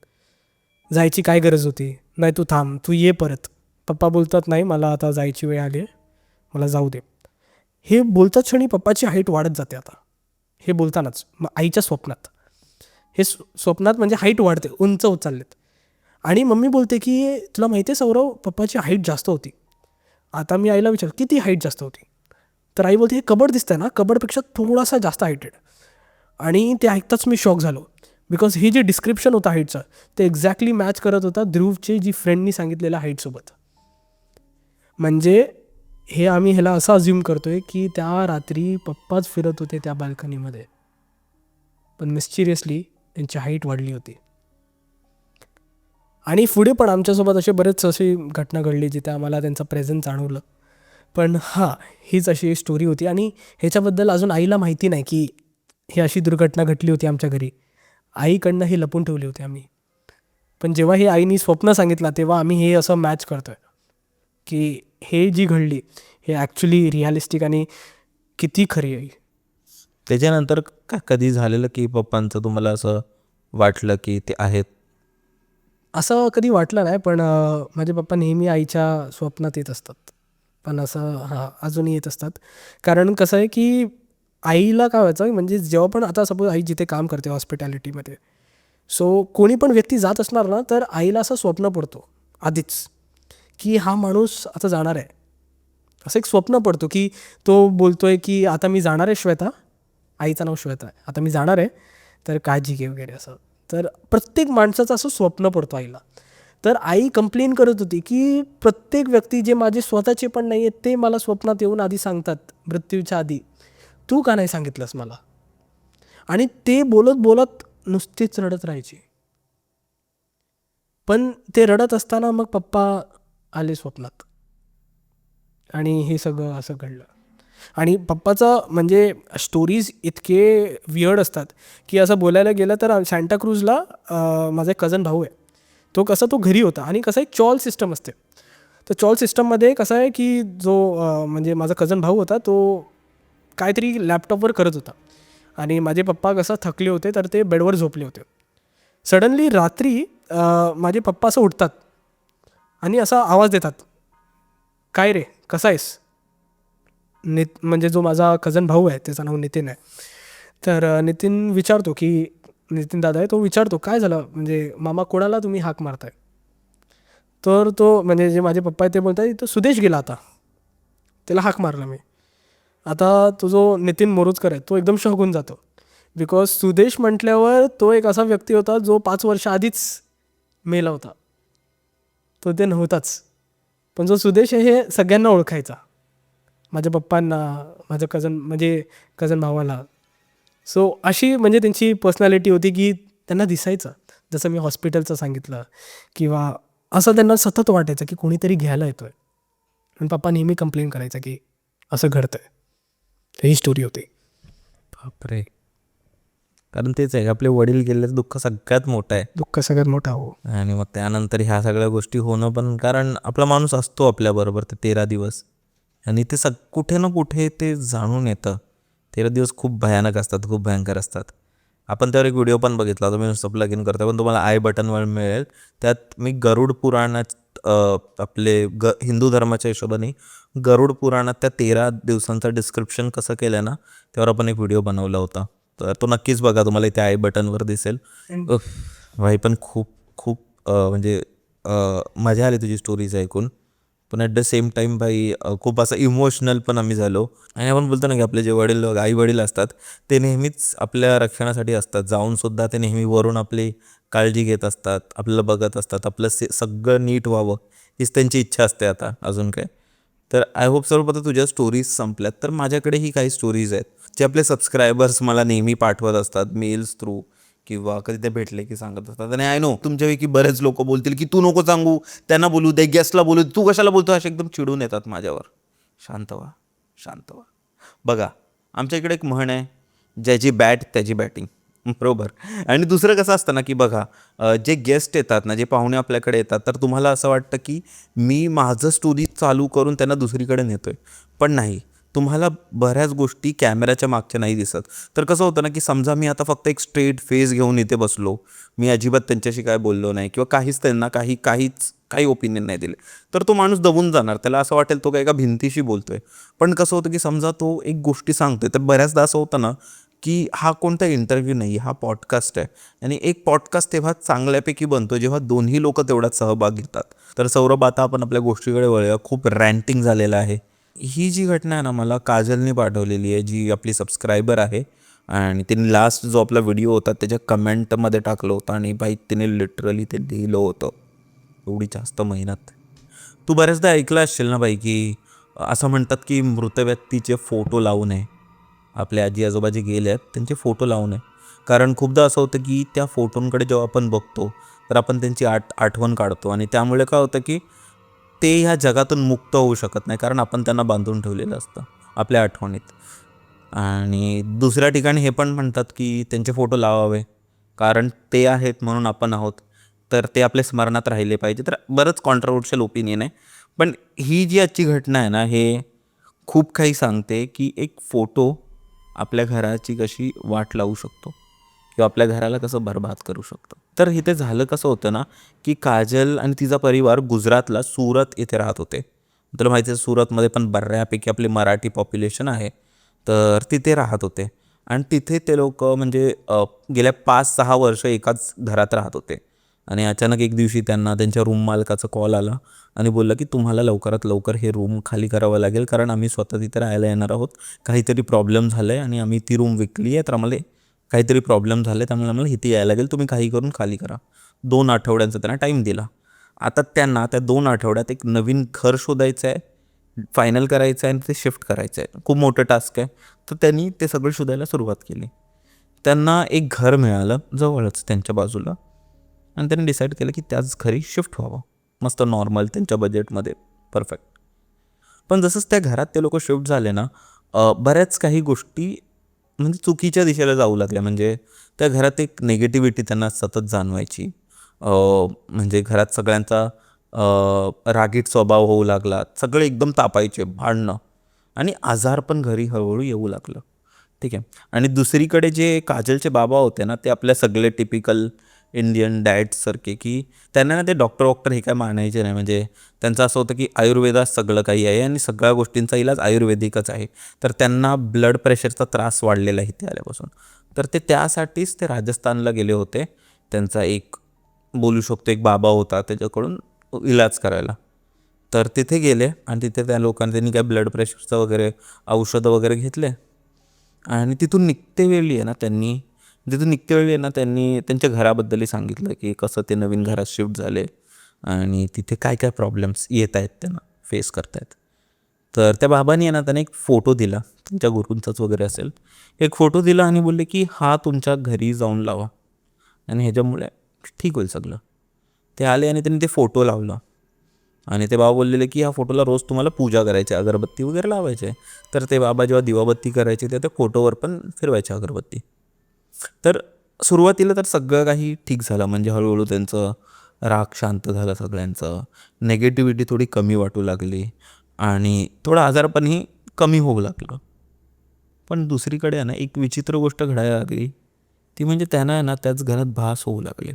जायची काय गरज होती? नाही तू थांब, तू ये परत. पप्पा बोलतात नाही, मला आता जायची वेळ आली आहे, मला जाऊ दे. हे बोलतात क्षणी पप्पाची हाईट वाढत जाते. आता हे बोलतानाच मग आईच्या स्वप्नात हे स्वप्नात म्हणजे हाईट वाढते, उंच होत चाललेत. आणि मम्मी बोलते की तुला माहिती आहे सौरव, पप्पाची हाईट जास्त होती. आता मी आईला विचार किती हाईट जास्त होती? तर आई बोलते हे कबड दिसतंय ना, कबडपेक्षा थोडासा जास्त हाईटेड. आणि ते ऐकताच मी शॉक झालो. बिकॉज हे जे डिस्क्रिप्शन होतं हाईटचं ते एक्झॅक्टली मॅच करत होता ध्रुवची जी फ्रेंडनी सांगितलेल्या हाईटसोबत. म्हणजे हे आम्ही ह्याला असं अज्युम करतोय की त्या रात्री पप्पाच फिरत होते त्या बाल्कनीमध्ये, पण मिस्चिरियसली त्यांची हाईट वाढली होती. आणि पुढे पण आमच्यासोबत अशी घटना घडली जिथे आम्हाला त्यांचा प्रेझेन्स जाणवलं. पण हीच अशी स्टोरी होती आणि ह्याच्याबद्दल अजून आईला माहिती नाही की ही अशी दुर्घटना घडली होती आमच्या घरी. आईकडनं हे लपून ठेवली होती आम्ही. पण जेव्हा हे आईनी स्वप्न सांगितलं तेव्हा आम्ही हे असं मॅच करतोय की हे जी घडली हे ॲक्च्युली रिअलिस्टिक आणि किती खरी आहे. त्याच्यानंतर का कधी झालेलं की पप्पांचं तुम्हाला असं वाटलं की ते आहेत? असं कधी वाटलं नाही, पण माझे पप्पा नेहमी आईच्या स्वप्नात येत असतात. पण असं अजूनही येत असतात. कारण कसं आहे की आईला काय व्हायचं, म्हणजे जेव्हा पण आता सपोज आई जिथे काम करते हॉस्पिटॅलिटीमध्ये, सो कोणी पण व्यक्ती जात असणार ना, तर आईला असं स्वप्न पडतो आधीच की हा माणूस आता जाणार आहे. असं एक स्वप्न पडतो की तो बोलतोय की आता मी जाणार आहे श्वेता, आईचं नाव श्वेता आहे, आता मी जाणार आहे तर काळजी घे वगैरे असं. तर प्रत्येक माणसाचं असं स्वप्न पडतो आईला. तर आई कंप्लेन करत होती की प्रत्येक व्यक्ती जे माझे स्वतःचे पण नाही आहेत ते मला स्वप्नात येऊन आधी सांगतात मृत्यूच्या आधी, तू का नाही सांगितलंस मला? आणि ते बोलत बोलत नुसतीच रडत राहायची. पण ते रडत असताना मग पप्पा आले स्वप्नात आणि हे सगळं असं घडलं. आणि पप्पाचं म्हणजे स्टोरीज इतके वियर्ड असतात की असं बोलायला गेलं तर सांताक्रूजला माझा एक कझन भाऊ आहे, तो घरी होता आणि कसं आहे चॉल सिस्टम असते. तर चॉल सिस्टममध्ये कसं आहे की जो म्हणजे माझा कझन भाऊ होता तो काहीतरी लॅपटॉपवर करत होता आणि माझे पप्पा कसं थकले होते तर ते बेडवर झोपले होते. सडनली रात्री माझे पप्पा असं उठतात आणि असा आवाज देतात, काय रे कसा आहेस? म्हणजे जो माझा कझन भाऊ आहे त्याचं नाव नितीन आहे. तर नितीन विचारतो की नितीन दादा आहे तो विचारतो काय झालं म्हणजे मामा कोणाला तुम्ही हाक मारताय. तर तो म्हणजे जे माझे पप्पा आहे ते बोलतात तो सुदेश गेला आता, त्याला हाक मारला मी. आता तो जो नितीन मोरुजकर आहे तो एकदम शॉक होऊन जातो, बिकॉज सुदेश म्हटल्यावर तो एक असा व्यक्ती होता जो 5 वर्ष आधीच मेला होता, तो ते नव्हताच. पण जो सुदेश आहे हे सगळ्यांना ओळखायचा, माझ्या पप्पांना, माझ्या कझन भावाला. सो अशी म्हणजे त्यांची पर्सनॅलिटी होती की त्यांना दिसायचं, जसं मी हॉस्पिटलचं सांगितलं, किंवा असं त्यांना सतत वाटायचं की कोणीतरी घ्यायला येतो आहे. आणि पप्पा नेहमी कंप्लेन करायचा की असं घडतं आहे. ही स्टोरी होती. बापरे. कारण तेच आहे, आपले वडील गेल्याचं दुःख सगळ्यात मोठं आहे. दुःख सगळ्यात मोठा हो. आणि मग त्यानंतर ह्या सगळ्या गोष्टी होणं पण, कारण आपला माणूस असतो आपल्याबरोबर ते 13 दिवस आणि ते कुठे ना कुठे ते जाणून येतं. 13 दिवस खूप भयानक असतात, खूप भयंकर असतात. आपण त्यावर एक व्हिडिओ पण बघितला होता, मी नुसतं प्लग इन करतो पण तुम्हाला आय बटनवर मिळेल. त्यात मी गरुड पुराणात आपले हिंदू धर्माच्या हिशोबाने गरुड पुराणात त्या 13 दिवसांचं डिस्क्रिप्शन कसं केलं ना, त्यावर आपण एक व्हिडिओ बनवला होता. तर तो नक्कीच बघा, तुम्हाला इथे आय बटनवर दिसेल. भाई पण खूप खूप म्हणजे मजा आली तुझी स्टोरीज ऐकून. पण ॲट द सेम टाईम भाई खूप असं इमोशनल पण आम्ही झालो. आणि आपण बोलतो ना की आपले जे वडील आई वडील असतात ते नेहमीच आपल्या रक्षणासाठी असतात, जाऊनसुद्धा ते नेहमी वरून आपली काळजी घेत असतात, आपल्याला बघत असतात, आपलं सगळं नीट व्हावं हीच त्यांची इच्छा असते. आता अजून काय, तर आय होप सर्व तुझ्या स्टोरीज संपल्यात. तर माझ्याकडेही काही स्टोरीज आहेत जे आपले सबस्क्रायबर्स मला नेहमी पाठवत असतात मेल्स थ्रू, किंवा कधी ते भेटले की सांगत असतात. आणि आय नो तुमच्यापैकी बरेच लोक बोलतील की तू नको सांगू, त्यांना बोलू दे, गेस्टला बोलू दे, तू कशाला बोलतो, असे एकदम चिडून येतात माझ्यावर. शांत व्हा, शांत व्हा. बघा, आमच्या इकडे एक म्हण आहे, ज्याची बॅट त्याची बॅटिंग, बरोबर. आणि दुसरं कसं असतं ना की बघा, जे गेस्ट येतात ना, जे पाहुणे आपल्याकडे येतात, तर तुम्हाला असं वाटतं की मी माझं स्टोरी चालू करून त्यांना दुसरीकडे नेतोय, पण नाही. तुम्हाला बऱ्याच गोष्टी कॅमेऱ्याच्या मागच्या नाही दिसत. तर कसं होतं ना की समजा मी आता फक्त एक स्ट्रेट फेस घेऊन इथे बसलो, मी अजिबात त्यांच्याशी काय बोललो नाही किंवा काहीच त्यांना काही ओपिनियन नाही दिले, तर तो माणूस दबून जाणार. त्याला असं वाटेल तो काय एका भिंतीशी बोलतोय. पण कसं होतं की समजा तो एक गोष्टी सांगतोय, तर बऱ्याचदा असं होतं ना की हा कोणता इंटरव्ह्यू नाही, हा पॉडकास्ट आहे. आणि एक पॉडकास्ट तेव्हा चांगल्यापैकी बनतो जेव्हा दोन्ही लोक तेवढ्यात सहभाग घेतात. तर सौरभ, आता आपण आपल्या गोष्टीकडे वळूया. खूप रॅन्टिंग झालेलं आहे. ही जी घटना आहे ना, मला काजलने पाठवलेली आहे, जी आपली सबस्क्रायबर आहे. आणि तिने लास्ट जो आपला व्हिडिओ होता त्याच्या कमेंटमध्ये टाकलं होतं, आणि बाई तिने लिटरली ते लिहिलं होतं, एवढी जास्त मेहनत. तू बऱ्याचदा ऐकलं असशील ना बाई की असं म्हणतात की मृत व्यक्तीचे फोटो लावू नये. आपले आजी आजोबा जे गेले आहेत त्यांचे फोटो लावू नये. कारण खूपदा असं होतं की त्या फोटोंकडे जेव्हा आपण बघतो तर आपण त्यांची आठवण काढतो, आणि त्यामुळे काय होतं की ते ह्या जगातून मुक्त होऊ शकत नाही, कारण आपण त्यांना बांधून ठेवलेलं असतं आपल्या आठवणीत. आणि दुसऱ्या ठिकाणी हे पण म्हणतात की त्यांचे फोटो लावावे, कारण ते आहेत म्हणून आपण आहोत, तर ते आपल्या स्मरणात राहिले पाहिजे. तर बरंच कॉन्ट्रोवर्शियल ओपिनियन आहे. पण ही जी आजची घटना आहे ना, हे खूप काही सांगते की एक फोटो आपल्या घराची कशी वाट लावू शकतो, किंवा आपल्या घराला कसं बरबाद करू शकतो. तर इथे झालं कसं होतं ना की काजल आणि तिचा परिवार गुजरातला सुरत येथे राहत होते. तुला माहिती आहे सुरतमध्ये पण बऱ्यापैकी आपले मराठी पॉप्युलेशन आहे. तर तिथे राहत होते, आणि तिथे ते लोक म्हणजे गेल्या 5-6 वर्ष एकाच घरात राहत होते. आणि अचानक एक दिवशी त्यांना त्यांच्या रूम मालकाचा कॉल आला आणि बोलला की तुम्हाला लवकरात लवकर हे रूम खाली करावं लागेल, कारण आम्ही स्वतः तिथे राहायला येणार आहोत. काहीतरी प्रॉब्लेम झाला आहे आणि आम्ही ती रूम विकली आहे, तर आम्हाला काहीतरी प्रॉब्लेम झाला आहे, त्यामुळे आम्हाला इथे यायला लागेल, तुम्ही काही करून खाली करा. 2 आठवड्यांचा त्यांना टाईम दिला. आता त्यांना त्या 2 आठवड्यात एक नवीन घर शोधायचं आहे, फायनल करायचं आहे आणि ते शिफ्ट करायचं आहे. खूप मोठं टास्क आहे. तर त्यांनी ते सगळं शोधायला सुरुवात केली. त्यांना एक घर मिळालं जवळच त्यांच्या बाजूला, आणि त्यांनी डिसाईड केलं की त्याच घरी शिफ्ट व्हावं. मस्त नॉर्मल त्यांच्या बजेटमध्ये, परफेक्ट. पण जसंच त्या घरात ते लोक शिफ्ट झाले ना, बऱ्याच काही गोष्टी म्हणजे चुकीच्या दिशेला जाऊ लागल्या. म्हणजे त्या घरात एक निगेटिव्हिटी त्यांना सतत जाणवायची. म्हणजे घरात सगळ्यांचा रागीट स्वभाव होऊ लागला, सगळे एकदम तापायचे, भांडणं, आणि आजार पण घरी हळूहळू येऊ लागलं. ठीक आहे. आणि दुसरीकडे जे काजलचे बाबा होते ना, ते आपल्या सगळे टिपिकल इंडियन डाएटसारखे, की त्यांना ना ते डॉक्टर हे काय मानायचे नाही. म्हणजे त्यांचं असं होतं की आयुर्वेदात सगळं काही आहे आणि सगळ्या गोष्टींचा इलाज आयुर्वेदिकच आहे. तर त्यांना ब्लड प्रेशरचा त्रास वाढलेला आहे इथे आल्यापासून. तर ते त्यासाठीच ते राजस्थानला गेले होते. त्यांचा एक बोलू शकतो एक बाबा होता त्याच्याकडून इलाज करायला. तर तिथे गेले आणि तिथे त्या लोकांनी त्यांनी काय ब्लड प्रेशरचं वगैरे औषधं वगैरे घेतले आणि तिथून निघतेवेळी आहे ना त्यांनी त्यांच्या घराबद्दलही सांगितलं की कसं ते नवीन घरात शिफ्ट झाले आणि तिथे काय काय प्रॉब्लेम्स येत आहेत त्यांना फेस करतायत. तर त्या बाबांनी आहे ना त्यांना एक फोटो दिला, त्यांच्या गुरूंचाच वगैरे असेल, एक फोटो दिला आणि बोलले की हा तुमच्या घरी जाऊन लावा आणि ह्याच्यामुळे ठीक होईल सगळं. ते आले आणि त्यांनी ते फोटो लावला आणि ते बाबा बोललेले की ह्या फोटोला रोज तुम्हाला पूजा करायची, अगरबत्ती वगैरे लावायचे. तर ते बाबा जेव्हा दिवाबत्ती करायचे त्या फोटोवर पण फिरवायचे अगरबत्ती. तर सुरुवातीला तर सगळं काही ठीक झालं. म्हणजे हळूहळू त्यांचं राग शांत झाला, सगळ्यांचं नेगेटिव्हिटी थोडी कमी वाटू लागली आणि थोडं आजारपणही कमी होऊ लागलं. पण दुसरीकडे आहे ना एक विचित्र गोष्ट घडायला लागली, ती म्हणजे त्यांना आहे ना त्याच घरात भास होऊ लागले.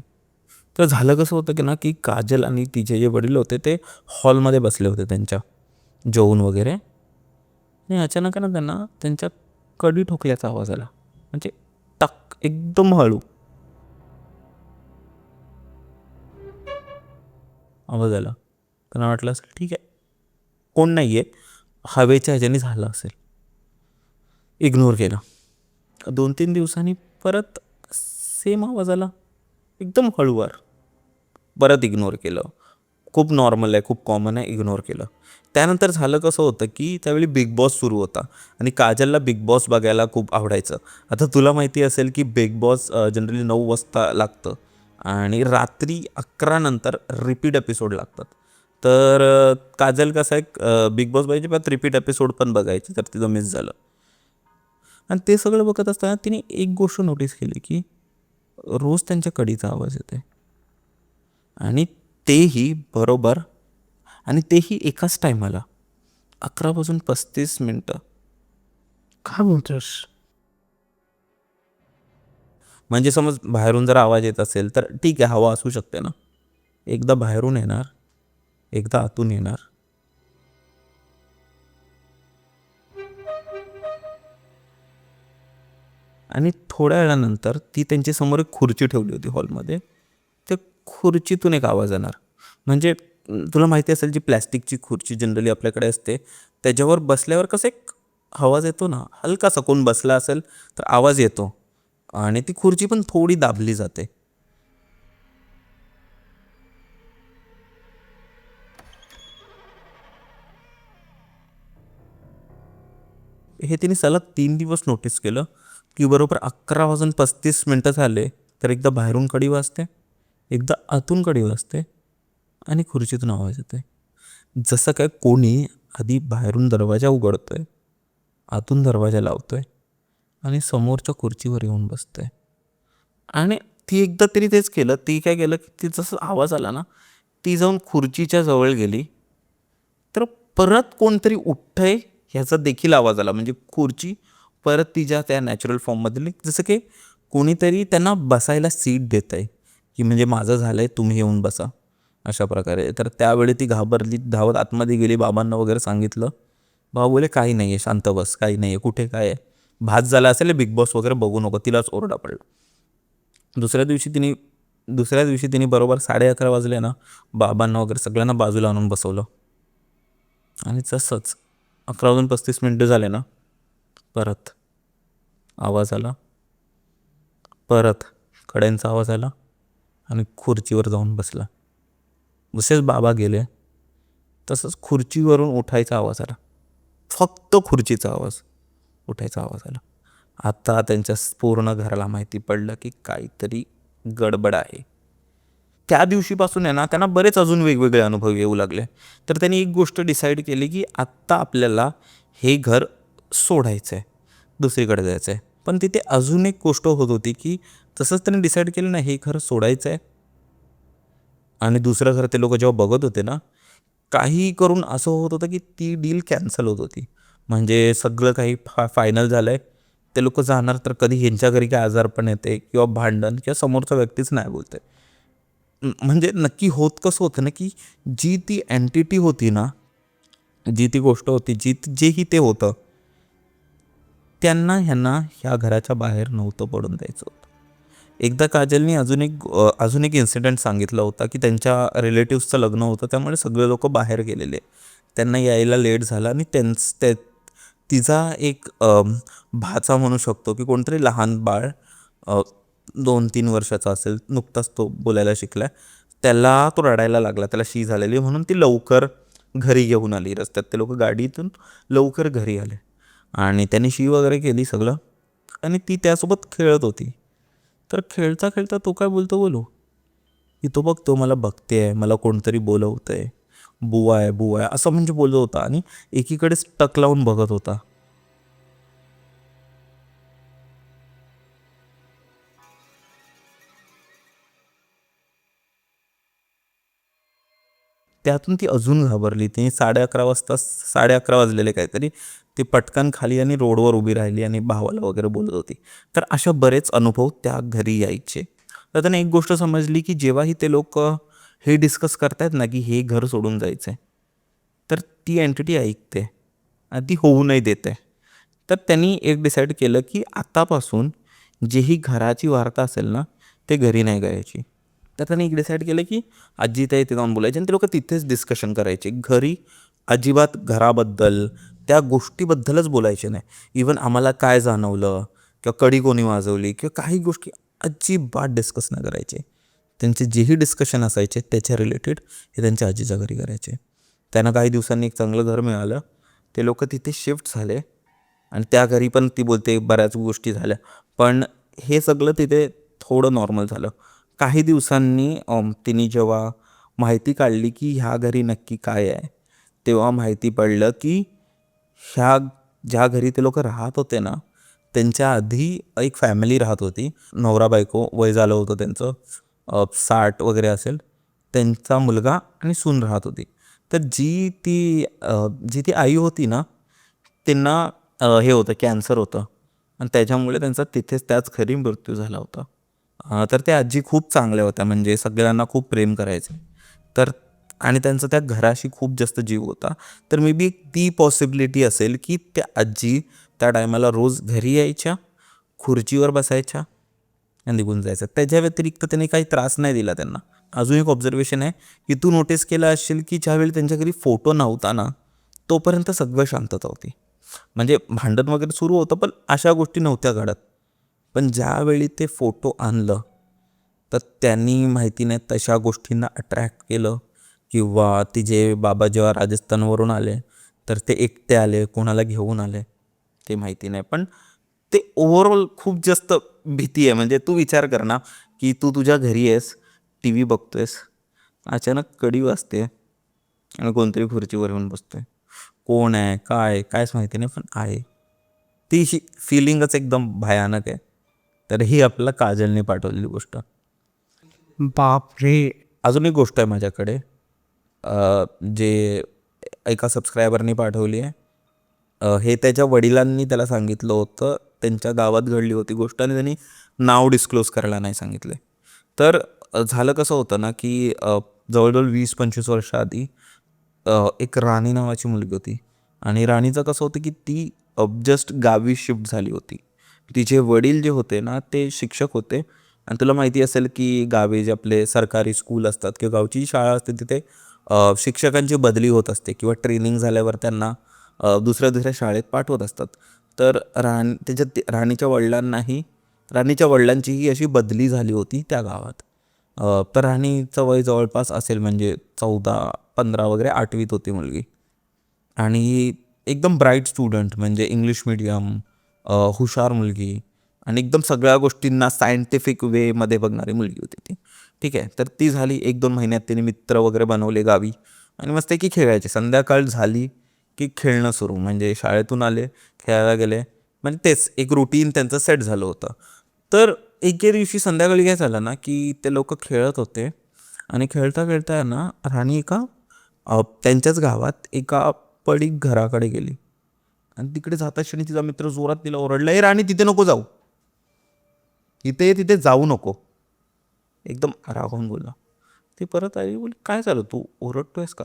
तर झालं कसं होतं की ना की काजल आणि तिचे जे वडील होते ते हॉलमध्ये बसले होते त्यांच्या जेवून वगैरे आणि अचानक आहे ना त्यांना त्यांच्या कडी ठोकल्याचा आवाज आला. म्हणजे टक एकदम हळू आवाज आला. त्यांना वाटलं असेल ठीक आहे कोण नाही आहे, हवेच्या ह्याच्याने झालं असेल. इग्नोर केलं. 2-3 दिवसांनी परत सेम आवाज आला एकदम हळूवार. परत इग्नोर केलं. खूप नॉर्मल आहे, खूप कॉमन आहे, इग्नोर केलं. त्यानंतर झालं कसं होतं की त्यावेळी बिग बॉस सुरू होता आणि काजलला बिग बॉस बघायला खूप आवडायचं. आता तुला माहिती असेल की बिग बॉस जनरली 9 वाजता लागतं आणि रात्री 11 नंतर रिपीट एपिसोड लागतात. तर काजल कसं आहे बिग बॉस बघायची पण रिपीट एपिसोड पण बघायची, तर तिथं मिस झालं. आणि ते सगळं बघत असताना तिने एक गोष्ट नोटीस केली की रोज त्यांच्या कडीचा आवाज येते आणि तेही बरोबर आणि तेही एकाच टायमाला 11 वाजून 35 मिनटं. काय बोलतोस? म्हणजे समज बाहेरून जर आवाज येत असेल तर ठीक आहे, हवा असू शकते ना. एकदा बाहेरून येणार, एकदा आतून येणार. आणि थोड्या वेळानंतर ती त्यांच्या समोर एक खुर्ची ठेवली होती हॉलमध्ये. त्या खुर्चीतून एक आवाज येणार. म्हणजे तुला माहिती असेल जी प्लॅस्टिकची खुर्ची जनरली आपल्याकडे असते त्याच्यावर बसल्यावर कसं एक आवाज येतो ना, हलकासा कोण बसला असेल तर आवाज येतो आणि ती खुर्ची पण थोडी दाबली जाते. हे तिने सलग 3 दिवस नोटीस केलं की बरोबर 11 वाजून 35 मिनटं झाले तर एकदा बाहेरून कडी वाजते, एकदा आतून कडी वाजते आणि खुर्चीतून आवाज येतोय. जसं काय कोणी आधी बाहेरून दरवाजा उघडतोय, आतून दरवाजा लावतोय आणि समोरच्या खुर्चीवर येऊन बसतोय. आणि ती एकदा तरी तेच केलं. ती काय केलं की ती जसं आवाज आला ना, ती जाऊन खुर्चीच्या जवळ गेली. तर परत कोणतरी उठतंय ह्याचा देखील आवाज आला. म्हणजे खुर्ची परत तिच्या त्या नॅचरल फॉर्ममध्ये जसं की कोणीतरी त्यांना बसायला सीट देत आहे की म्हणजे माझं झालंय तुम्ही येऊन बसा अशा प्रकारे. तर त्यावेळी ती घाबरली, धावत आतमध्ये गेली, बाबांना वगैरे सांगितलं. बाबा बोले काही नाही आहे, शांत बस, काही नाही आहे, कुठे काय आहे, भात झाला असेल बिग बॉस वगैरे बघू नको. तिलाच ओरडा पडला. दुसऱ्या दिवशी तिने बरोबर 11:30 वाजले ना, बाबांना वगैरे सगळ्यांना बाजूला आणून बसवलं आणि तसंच 11 वाजून 35 मिनटं झाले ना, परत आवाज आला, परत कड्यांचा आवाज आला आणि खुर्चीवर जाऊन बसला. जसेच बाबा गेले तसंच खुर्चीवरून उठायचा आवाज आला. फक्त खुर्चीचा आवाज, उठायचा आवाज आला. आता त्यांच्या पूर्ण घराला माहिती पडलं की काहीतरी गडबड आहे. त्या दिवशीपासून आहे ना त्यांना बरेच अजून वेगवेगळे अनुभव येऊ लागले. तर त्यांनी एक गोष्ट डिसाईड केली की आत्ता आपल्याला हे घर सोडायचं आहे, दुसरीकडे जायचं आहे. पण तिथे अजून एक गोष्ट होत होती की तसंच त्यांनी डिसाईड केलं ना हे घर सोडायचं आहे आणि दुसरं घर ते लोक जेव्हा बघत होते ना, काही करून असं होत होतं की ती डील कॅन्सल होत होती. म्हणजे सगळं काही फायनल झालं आहे ते लोक जाणार तर कधी ह्यांच्या घरी काय आजारपण येते किंवा भांडण किंवा समोरचा व्यक्तीच नाही बोलते. म्हणजे नक्की होत कसं होतं ना, की जी ती एंटिटी होती ना, जी ती गोष्ट होती, जेही ते होतं, त्यांना ह्यांना ह्या घराच्या बाहेर नव्हतं पडून द्यायचं होतं. एकदा काजलनी अजून एक इन्सिडेंट सांगितलं होता, की त्यांच्या रिलेटिव्सचं लग्न होतं, त्यामुळे सगळे लोक बाहेर गेलेले. त्यांना यायला लेट झाला आणि तिचा एक भाचा म्हणू शकतो, की कोणतरी लहान बाळ 2-3 वर्षाचा असेल, नुकताच तो बोलायला शिकला, त्याला तो रडायला लागला, त्याला शी झालेली, म्हणून ती लवकर घरी घेऊन आली. रस्त्यात ते लोक गाडीतून लवकर घरी आले आणि त्यांनी शी वगैरे केली सगळं आणि ती त्यासोबत खेळत होती. तर खेळता खेळता तो काय बोलतो की तो बघतो मला बघतेय, मला कोणतरी बोलवतंय, बुवा आहे बुवा आहे असं म्हणजे बोलत होता आणि एकीकडेच टक लावून बघत होता. त्यातून ती अजून घाबरली. तिने 11:30 वाजलेले काहीतरी, ती पटकन खाली आणि रोडवर उभी राहिली आणि भावाला वगैरे बोलत होती. तर अशा बरेच अनुभव त्या घरी यायचे. तर त्यांना एक गोष्ट समजली, की जेव्हाही ते लोक हे डिस्कस करतायत ना, की हे घर सोडून जायचंय, तर ती एंटिटी ऐकते आणि ती होऊ नाही देते. तर त्यांनी एक डिसाईड केलं, की आतापासून जेही घराची वार्ता असेल ना, ते घरी नाही गायची. तर त्यांनी एक डिसाईड केलं, की आजी त्या इथे जाऊन बोलायचे आणि ते लोक तिथेच डिस्कशन करायचे. घरी अजिबात घराबद्दल, त्या गोष्टीबद्दलच बोलायचे नाही. इवन आम्हाला काय जाणवलं किंवा कडी कोणी वाजवली किंवा काही गोष्टी अजिबात डिस्कस नाही करायचे. त्यांचे जेही डिस्कशन असायचे त्याच्या रिलेटेड हे त्यांच्या आजीच्या घरी करायचे. त्यांना काही दिवसांनी एक चांगलं घर मिळालं. ते लोक तिथे शिफ्ट झाले आणि त्या घरी पण ती बोलते बऱ्याच गोष्टी झाल्या. पण हे सगळं तिथे थोडं नॉर्मल झालं. काही दिवसांनी तिने जेव्हा माहिती काढली की ह्या घरी नक्की काय आहे, तेव्हा माहिती पडलं की ह्या ज्या घरी ते लोक राहत होते ना, त्यांच्या आधी एक फॅमिली राहत होती. नवरा बायको, वय झालं होतं त्यांचं 60 वगैरे असेल. त्यांचा मुलगा आणि सून राहत होती. तर जी ती आई होती ना, त्यांना हे होतं, कॅन्सर होतं आणि त्याच्यामुळे त्यांचा तिथेच त्याच घरी मृत्यू झाला होता. तर त्या आजी खूप चांगल्या होत्या, म्हणजे सगळ्यांना खूप प्रेम करायचे. तर आणि त्यांचा त्या घराशी खूप जास्त जीव होता. तर मे बी ती पॉसिबिलिटी असेल की त्या आजी त्या टायमाला रोज घरी यायच्या, खुर्चीवर बसायच्या आणि निघून जायचं. त्याच्या व्यतिरिक्त त्याने काही त्रास नाही दिला त्यांना. अजून एक ऑब्झर्वेशन आहे, की तू नोटीस केलं असेल की ज्यावेळी त्यांच्या घरी फोटो नव्हता ना, तोपर्यंत सगळं शांतता होती. म्हणजे भांडण वगैरे सुरू होतं, पण अशा गोष्टी नव्हत्या घडत. पण ज्यावेळी ते फोटो आणलं, तर त्यांनी माहिती नाही तशा गोष्टींना अट्रॅक्ट केलं किंवा तिचे बाबा जेव्हा राजस्थानवरून आले, तर ते एकटे आले, कोणाला घेऊन आले ते माहिती नाही. पण ते ओव्हरऑल खूप जास्त भीती आहे. म्हणजे तू विचार कर ना, की तू तुझ्या घरी आहेस, टी व्ही बघतोयस, अचानक कडी वाजते आणि कोणतरी खुर्चीवर येऊन बसतोय. कोण आहे, काय, कायच माहिती नाही, पण आहे. ती फिलिंगच एकदम भयानक आहे. तर ही आपल्याला काजलने पाठवलेली गोष्ट. बाप रे. अजून एक गोष्ट आहे माझ्याकडे, जे एका सबस्क्रायबरनी पाठवली आहे. हे त्याच्या वडिलांनी त्याला सांगितलं होतं. त्यांच्या गावात घडली होती गोष्ट आणि त्यांनी नाव डिस्क्लोज करायला नाही सांगितले. तर झालं कसं होतं ना, की जवळजवळ 20-25 वर्षाआधी एक राणी नावाची मुलगी होती आणि राणीचं कसं होतं, की ती जस्ट गावी शिफ्ट झाली होती. तिचे वडील जे होते ना, ते शिक्षक होते आणि तुला माहिती असेल, की गावी जे आपले सरकारी स्कूल असतात किंवा गावची जी शाळा असते तिथे शिक्षकांची बदली होत असते किंवा ट्रेनिंग झाल्यावर त्यांना दुसऱ्या दुसऱ्या शाळेत पाठवत असतात. तर राणीच्या वडिलांचीही अशी बदली झाली होती त्या गावात. तर राणीचं वय जवळपास असेल म्हणजे 14-15 वगैरे, 8वीत होती मुलगी आणि एकदम ब्राईट स्टुडंट, म्हणजे इंग्लिश मीडियम, हुशार मुलगी आणि एकदम सगळ्या गोष्टींना सायंटिफिक वेमध्ये बघणारी मुलगी होती ती. ठीक आहे. तर ती झाली 1-2 महिन्यात तिने मित्र वगैरे बनवले गावी आणि मस्त की खेळायचे. संध्याकाळ झाली की खेळणं सुरू, म्हणजे शाळेतून आले, खेळायला गेले, म्हणजे तेच एक रुटीन त्यांचं सेट झालं होतं. तर एके दिवशी संध्याकाळी काय झालं ना, की ते लोक खेळत होते आणि खेळता खेळता ना राणी एका त्यांच्याच गावात एका पडीक घराकडे गेली आणि तिकडे जाता क्षणी तिचा मित्र जोरात तिला ओरडला, "ए राणी, तिथे नको जाऊ, तिथे जाऊ नको." एकदम रागावून बोलला. ती परत आली, बोलली, "काय झालं, तू ओरडतोयस का?"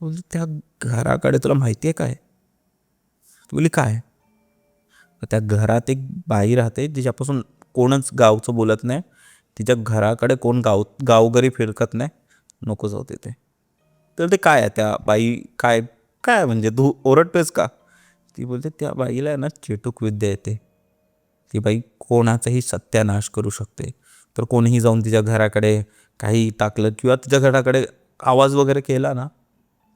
बोलली, "त्या घराकडे तुला माहिती आहे काय?" बोलली, "काय?" त्या घरात एक बाई राहते जिच्यापासून कोणच गावचं बोलत नाही. तिच्या घराकडे कोण गावकरी फिरकत नाही. नको जाऊ तिथे. तर ते काय आहे त्या बाई, काय काय म्हणजे तू ओरडतोयस का? ती बोलते, त्या बाईला आहे ना चेटूक विद्या येते. ती बाई कोणाचाही सत्यानाश करू शकते. तर कोणीही जाऊन तिच्या घराकडे काही टाकलं किंवा तिच्या घराकडे आवाज वगैरे केला ना,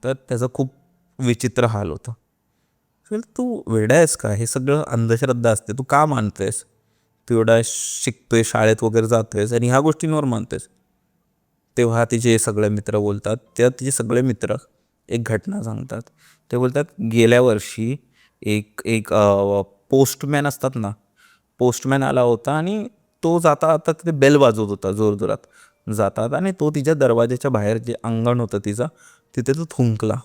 तर त्याचा खूप विचित्र हाल होतं. तू वेडा आहेस का? हे सगळं अंधश्रद्धा असते. तू का मानतोयस? तू एवढा शिकतोय, शाळेत वगैरे जातोयस आणि ह्या गोष्टींवर मानतोयस. तेव्हा तिचे सगळे मित्र बोलतात. तिचे सगळे मित्र एक घटना सांगतात. ते बोलतात, गेल्या वर्षी एक एक पोस्टमॅन असतात ना, पोस्टमॅन आला होता आणि तो जाता आता तिथे बेल वाजवत होता जोरजोरात. जातात आणि तो तिच्या दरवाजाच्या बाहेर जे अंगण होतं तिचा, तिथे तो थुंकला.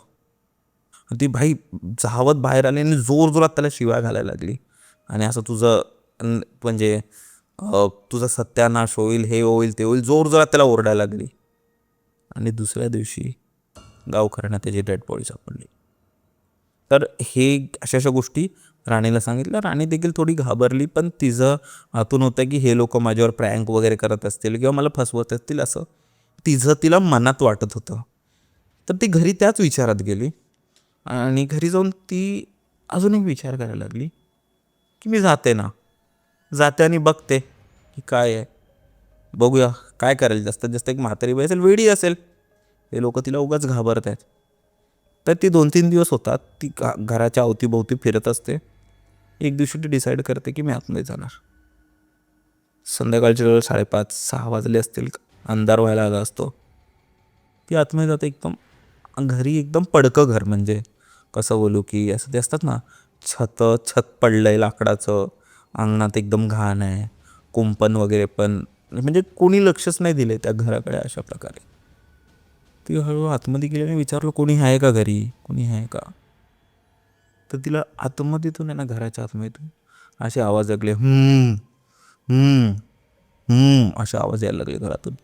ती भाई धावत बाहेर आली आणि जोरजोरात त्याला शिव्या घालायला लागली. आणि असं तुझं म्हणजे तुझा सत्यानाश होईल, हे होईल, ते होईल, जोरजोरात त्याला ओरडायला लागली. आणि दुसऱ्या दिवशी गावकऱ्यांना त्याची डेड बॉडी सापडली. तर हे अशा अशा गोष्टी राणीला सांगितलं. राणी देखील थोडी घाबरली, पण तिचं आतून होतं की हे लोक माझ्यावर प्रँक वगैरे करत असतील किंवा मला फसवत असतील, असं तिला मनात वाटत होतं. तर ती घरी त्याच विचारात गेली आणि घरी जाऊन ती अजून एक विचार करायला लागली की मी जाते आणि बघते की काय आहे, बघूया काय करेल. जास्तीत जास्त एक म्हातारी बाई असेल, वेडी असेल, हे लोक तिला उगाच घाबरत आहेत. तर ती 2-3 दिवस होतात, ती घराच्या अवतीभोवती फिरत असते. एक दिवशी ती डिसाईड करते की मी आतमध्ये जाणार. संध्याकाळच्या वेळ 5:30-6 वाजले असतील, अंधार व्हायला आला असतो. ती आतमध्ये जाते. एकदम घरी एकदम पडकं घर, म्हणजे कसं बोलू की असं ते असतात ना, छत पडलंय लाकडाचं, अंगणात एकदम घाण आहे, कुंपण वगैरे पण, म्हणजे कोणी लक्षच नाही दिले त्या घराकडे. अशा प्रकारे ती हळूहळू आतमध्ये गेली आणि विचारलं, कोणी आहे का घरी, कोणी आहे का? तर तिला आतमध्येतून आहे ना, घराच्या आतमध्येतून असे आवाज लागले, असे आवाज यायला लागले घरातून.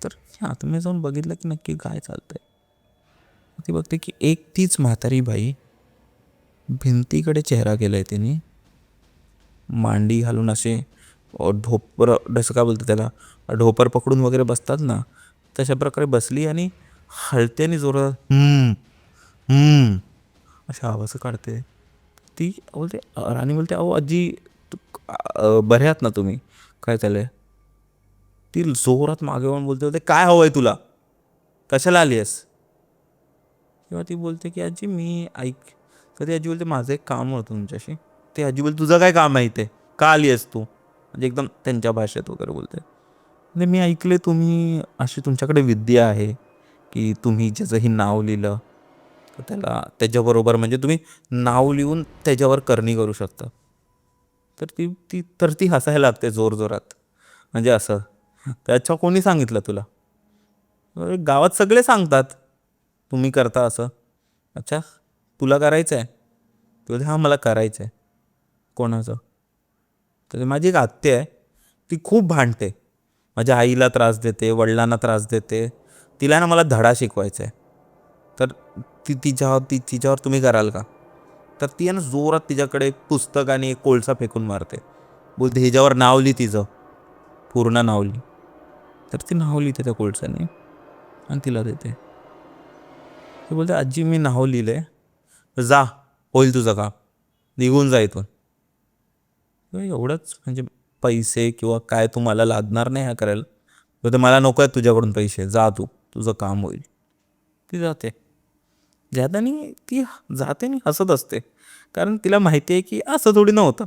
तर आतमध्ये जाऊन बघितलं की नक्की काय चालतंय. ती बघते की एक तीच म्हातारी बाई भिंतीकडे चेहरा केलाय तिने, मांडी घालून असे ढोपर, जसं काय बोलतं त्याला, ढोपर पकडून वगैरे बसतात ना, तशा प्रकारे बसली आणि हलत्याने जोरात अशा आवाज काढते. ती बोलते, राणी बोलते, अहो आजी, बरे आहात ना तुम्ही, काय चाललंय? ती जोरात मागे वळून बोलते, काय हवंय तुला, कशाला आली आहेस? तेव्हा ती बोलते की आजी मी तर ती आजी बोलते, माझं एक काम होतं तुमच्याशी. ते आजी बोलते, तुझं काय काम आहे इथे, का आली आहेस तू? म्हणजे एकदम त्यांच्या भाषेत वगैरे बोलते. म्हणजे मी ऐकले तुम्ही अशी, तुमच्याकडे विद्या आहे की तुम्ही ज्याचंही नाव लिहिलं तर त्याच्याबरोबर, म्हणजे तुम्ही नाव लिहून त्याच्यावर करणी करू शकता. तर ती हसायला लागते जोरजोरात. म्हणजे असं, त्याच्या कोणी सांगितलं तुला? गावात सगळे सांगतात तुम्ही करता असं. अच्छा, तुला करायचं आहे? तुला, हां मला करायचं आहे. कोणाचं? तर माझी एक आत्या आहे, ती खूप भांडते, माझ्या आईला त्रास देते, वडिलांना त्रास देते. तिला ना मला धडा शिकवायचा आहे. तर तिच्यावर तुम्ही कराल का? तर ती आहे ना जोरात तिच्याकडे एक पुस्तक आणि एक कोळसा फेकून मारते. बोलते, ह्याच्यावर नाव लिही तिचं, पूर्ण नाव लिही. तर ती नाव लिहिते त्या कोळशाने आणि तिला देते. ती बोलते, आजी मी नाव लिहिलंय, जा, होईल तुझं काम, निघून जा इथून. एवढंच, म्हणजे पैसे किंवा काय तुम्हाला लागणार नाही ह्या करायला. तर मला नको आहे तुझ्याकडून पैसे, जा तू, तुझं काम होईल. ती जाते. ती जाते आणि हसत असते, कारण तिला माहिती आहे की असं थोडी नव्हतं,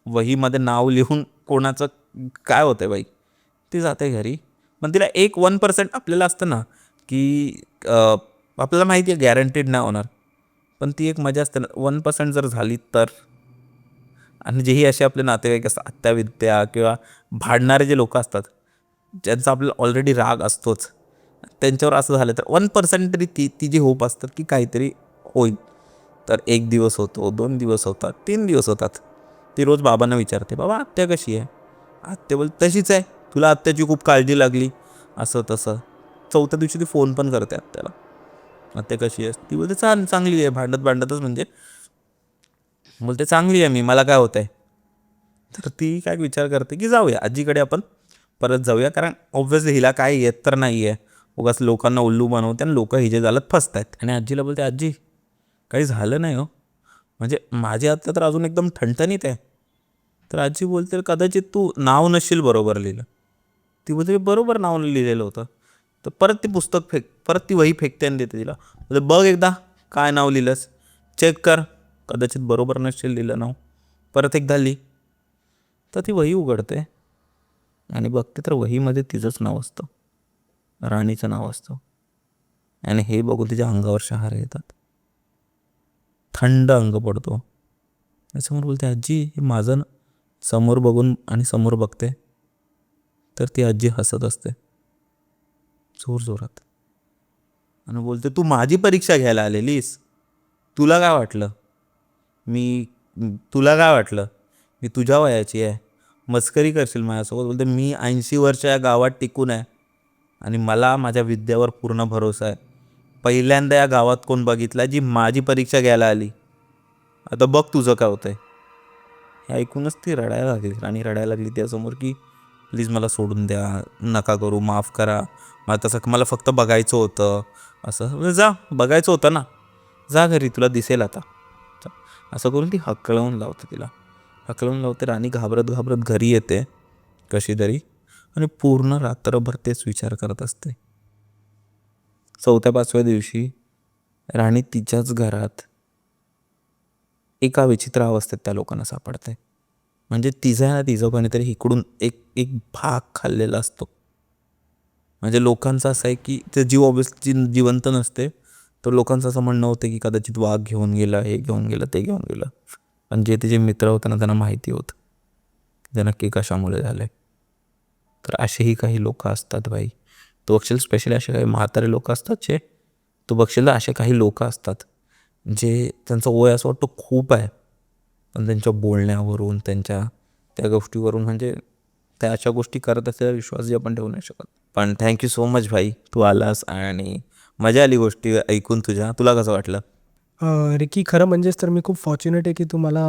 वहीमध्ये नाव लिहून कोणाचं काय होतंय बाई. ती जाते घरी. पण तिला 1% आपल्याला असतं ना की आपल्याला माहिती आहे गॅरंटीड नाही होणार, पण ती एक मजा असते ना, 1% जर झाली तर. आणि जेही असे आपले नातेवाईक असतात, आत्यावित्या किंवा भांडणारे जे लोक असतात, ज्यांचा आपल्याला ऑलरेडी राग असतोच, त्यांच्यावर असं झालं तर 1% तरी ती जी होप असतात की काहीतरी होईल. तर 1 दिवस होतो, 2 दिवस होतात, 3 दिवस होतात. ती रोज बाबांना विचारते, बाबा आत्या कशी आहे? आत्या बोलते तशीच आहे, तुला आत्याची खूप काळजी लागली, असं तसं. 4थ्या दिवशी ती फोन पण करते आत्याला, आत्या कशी आहे? ती बोलते चांगली आहे, भांडतच म्हणजे बोलते चांगली आहे मी, मला काय होतंय? तर ती काय विचार करते की जाऊया आजीकडे आपण परत जाऊया, कारण ऑब्व्हियसली हिला काय येत तर नाही आहे. उगाच लोकांना उल्लू बनवते आणि लोक हिजे झालं फसतायत. आणि आजीला बोलते, आजी काही झालं नाही हो, म्हणजे माझी आत्या तर अजून एकदम ठणठणीत आहे. तर आजी बोलते कदाचित तू नाव नसशील बरोबर लिहिलं. ती बोलते बरोबर नाव लिहिलेलं होतं. तर परत ती पुस्तक परत ती वही फेकते आणि देते तिला. बोलते बघ एकदा काय नाव लिहिलंस, चेक कर, कदाचित बरोबर नसशील लिहिलं नाव. परत एकदा लिही. तर ती वही उघडते आणि बघते तर वहीमध्ये तिचंच नाव असतं, राणीचं नाव असतं. आणि हे बघून तिच्या अंगावर शहारे येतात, थंड अंग पडतो. त्याच्यामुळे बोलते आजी हे माझं समोर बघून आणि समोर बघते. तर ती आजी हसत असते जोरात आणि बोलते तू माझी परीक्षा घ्यायला आलेलीस, तुला काय वाटलं तुला काय वाटलं मी तुझ्या वयाची आहे, मस्करी करशील माझ्यासोबत? बोलते मी 80 वर्ष या गावात टिकून आहे आणि मला माझ्या विद्येवर पूर्ण भरोसा आहे. पहिल्यांदा या गावात कोण बघितला जी माझी परीक्षा घ्यायला आली, आता बघ तुझं काय होतंय. हे ऐकूनच ती रडायला लागली, राणी रडायला लागली त्यासमोर की प्लीज मला सोडून द्या, नका करू, माफ करा, मला फक्त बघायचं होतं. असं जा, बघायचं होतं ना, जा घरी, तुला दिसेल आता. असं करून ती हकलवून लावते. राणी घाबरत घरी येते कशी तरी आणि पूर्ण रात्रभर तेच विचार करत असते. 4थ्या-5व्या दिवशी राणी तिच्याच घरात एका विचित्र अवस्थेत त्या लोकांना सापडते. म्हणजे तिचं कोणीतरी इकडून एक भाग खाल्लेला असतो. म्हणजे लोकांचं असं आहे की ते जीव ऑब्व्हियसली जिवंत नसते, तर लोकांचं असं म्हणणं होतं की कदाचित वाघ घेऊन गेला, हे घेऊन गेलं, ते घेऊन गेलं. पण जे तिचे मित्र होते ना त्यांना माहिती होतं ते नक्की कशामुळे झालं. तर असेही काही लोक असतात भाई. तू बघशील स्पेशली असे काही म्हातारे लोक असतात तू बघशील असे काही लोक असतात जे त्यांचं वय असं वाटतं खूप आहे, पण त्यांच्या बोलण्यावरून त्या गोष्टीवरून म्हणजे त्या अशा गोष्टी करत असलेला विश्वास जे आपण ठेवू नाही शकत. पण थँक्यू सो मच भाई, तू आलास आणि मजा आली गोष्टी ऐकून तुझ्या. तुला कसं वाटलं? रिकी, खरं म्हणजेच तर मी खूप फॉर्च्युनेट आहे की तू मला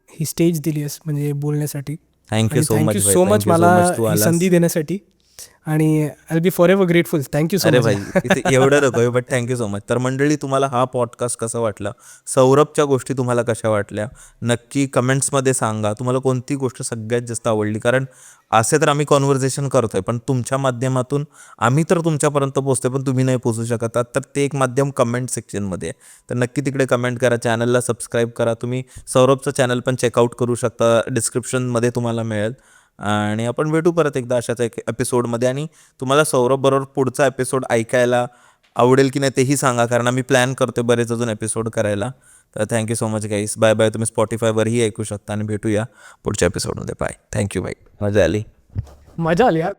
ही स्टेज दिली आहेस म्हणजे बोलण्यासाठी. थँक्यू आणि सो थँक्यू मच भाई, सो मच थँक्यू सो मला मच तू ही आलास. संधी देण्यासाठी. आणि I be forever grateful. Thank you so अरे मच. भाई इथे एवढं नको बट थँक्यू सो मच. तर मंडळी, तुम्हाला हा पॉडकास्ट कसा वाटला, सौरभच्या गोष्टी तुम्हाला कशा वाटल्या, नक्की कमेंट्समध्ये सांगा. तुम्हाला कोणती गोष्ट सगळ्यात जास्त आवडली, कारण असे तर आम्ही कॉन्व्हर्सेशन करतोय पण तुमच्या माध्यमातून आम्ही तर तुमच्यापर्यंत पोहोचतोय पण तुम्ही नाही पोहोचू शकत आहात. तर ते एक माध्यम कमेंट सेक्शनमध्ये आहे, तर नक्की तिकडे कमेंट करा, चॅनलला सबस्क्राईब करा. तुम्ही सौरभचं चॅनल पण चेकआउट करू शकता, डिस्क्रिप्शनमध्ये तुम्हाला मिळेल. आणि आपण भेटू परत एकदा अशाच एक एपिसोडमध्ये. आणि तुम्हाला सौरभ बरोबर पुढचा एपिसोड ऐकायला आवडेल की नाही तेही सांगा, कारण आम्ही प्लॅन करतोय बरेच अजून एपिसोड करायला. तर थँक्यू सो मच गाईस, बाय बाय. तुम्ही स्पॉटिफायवरही ऐकू शकता आणि भेटूया पुढच्या एपिसोडमध्ये. बाय, थँक्यू बाय, मजा आली. मजा आली यार.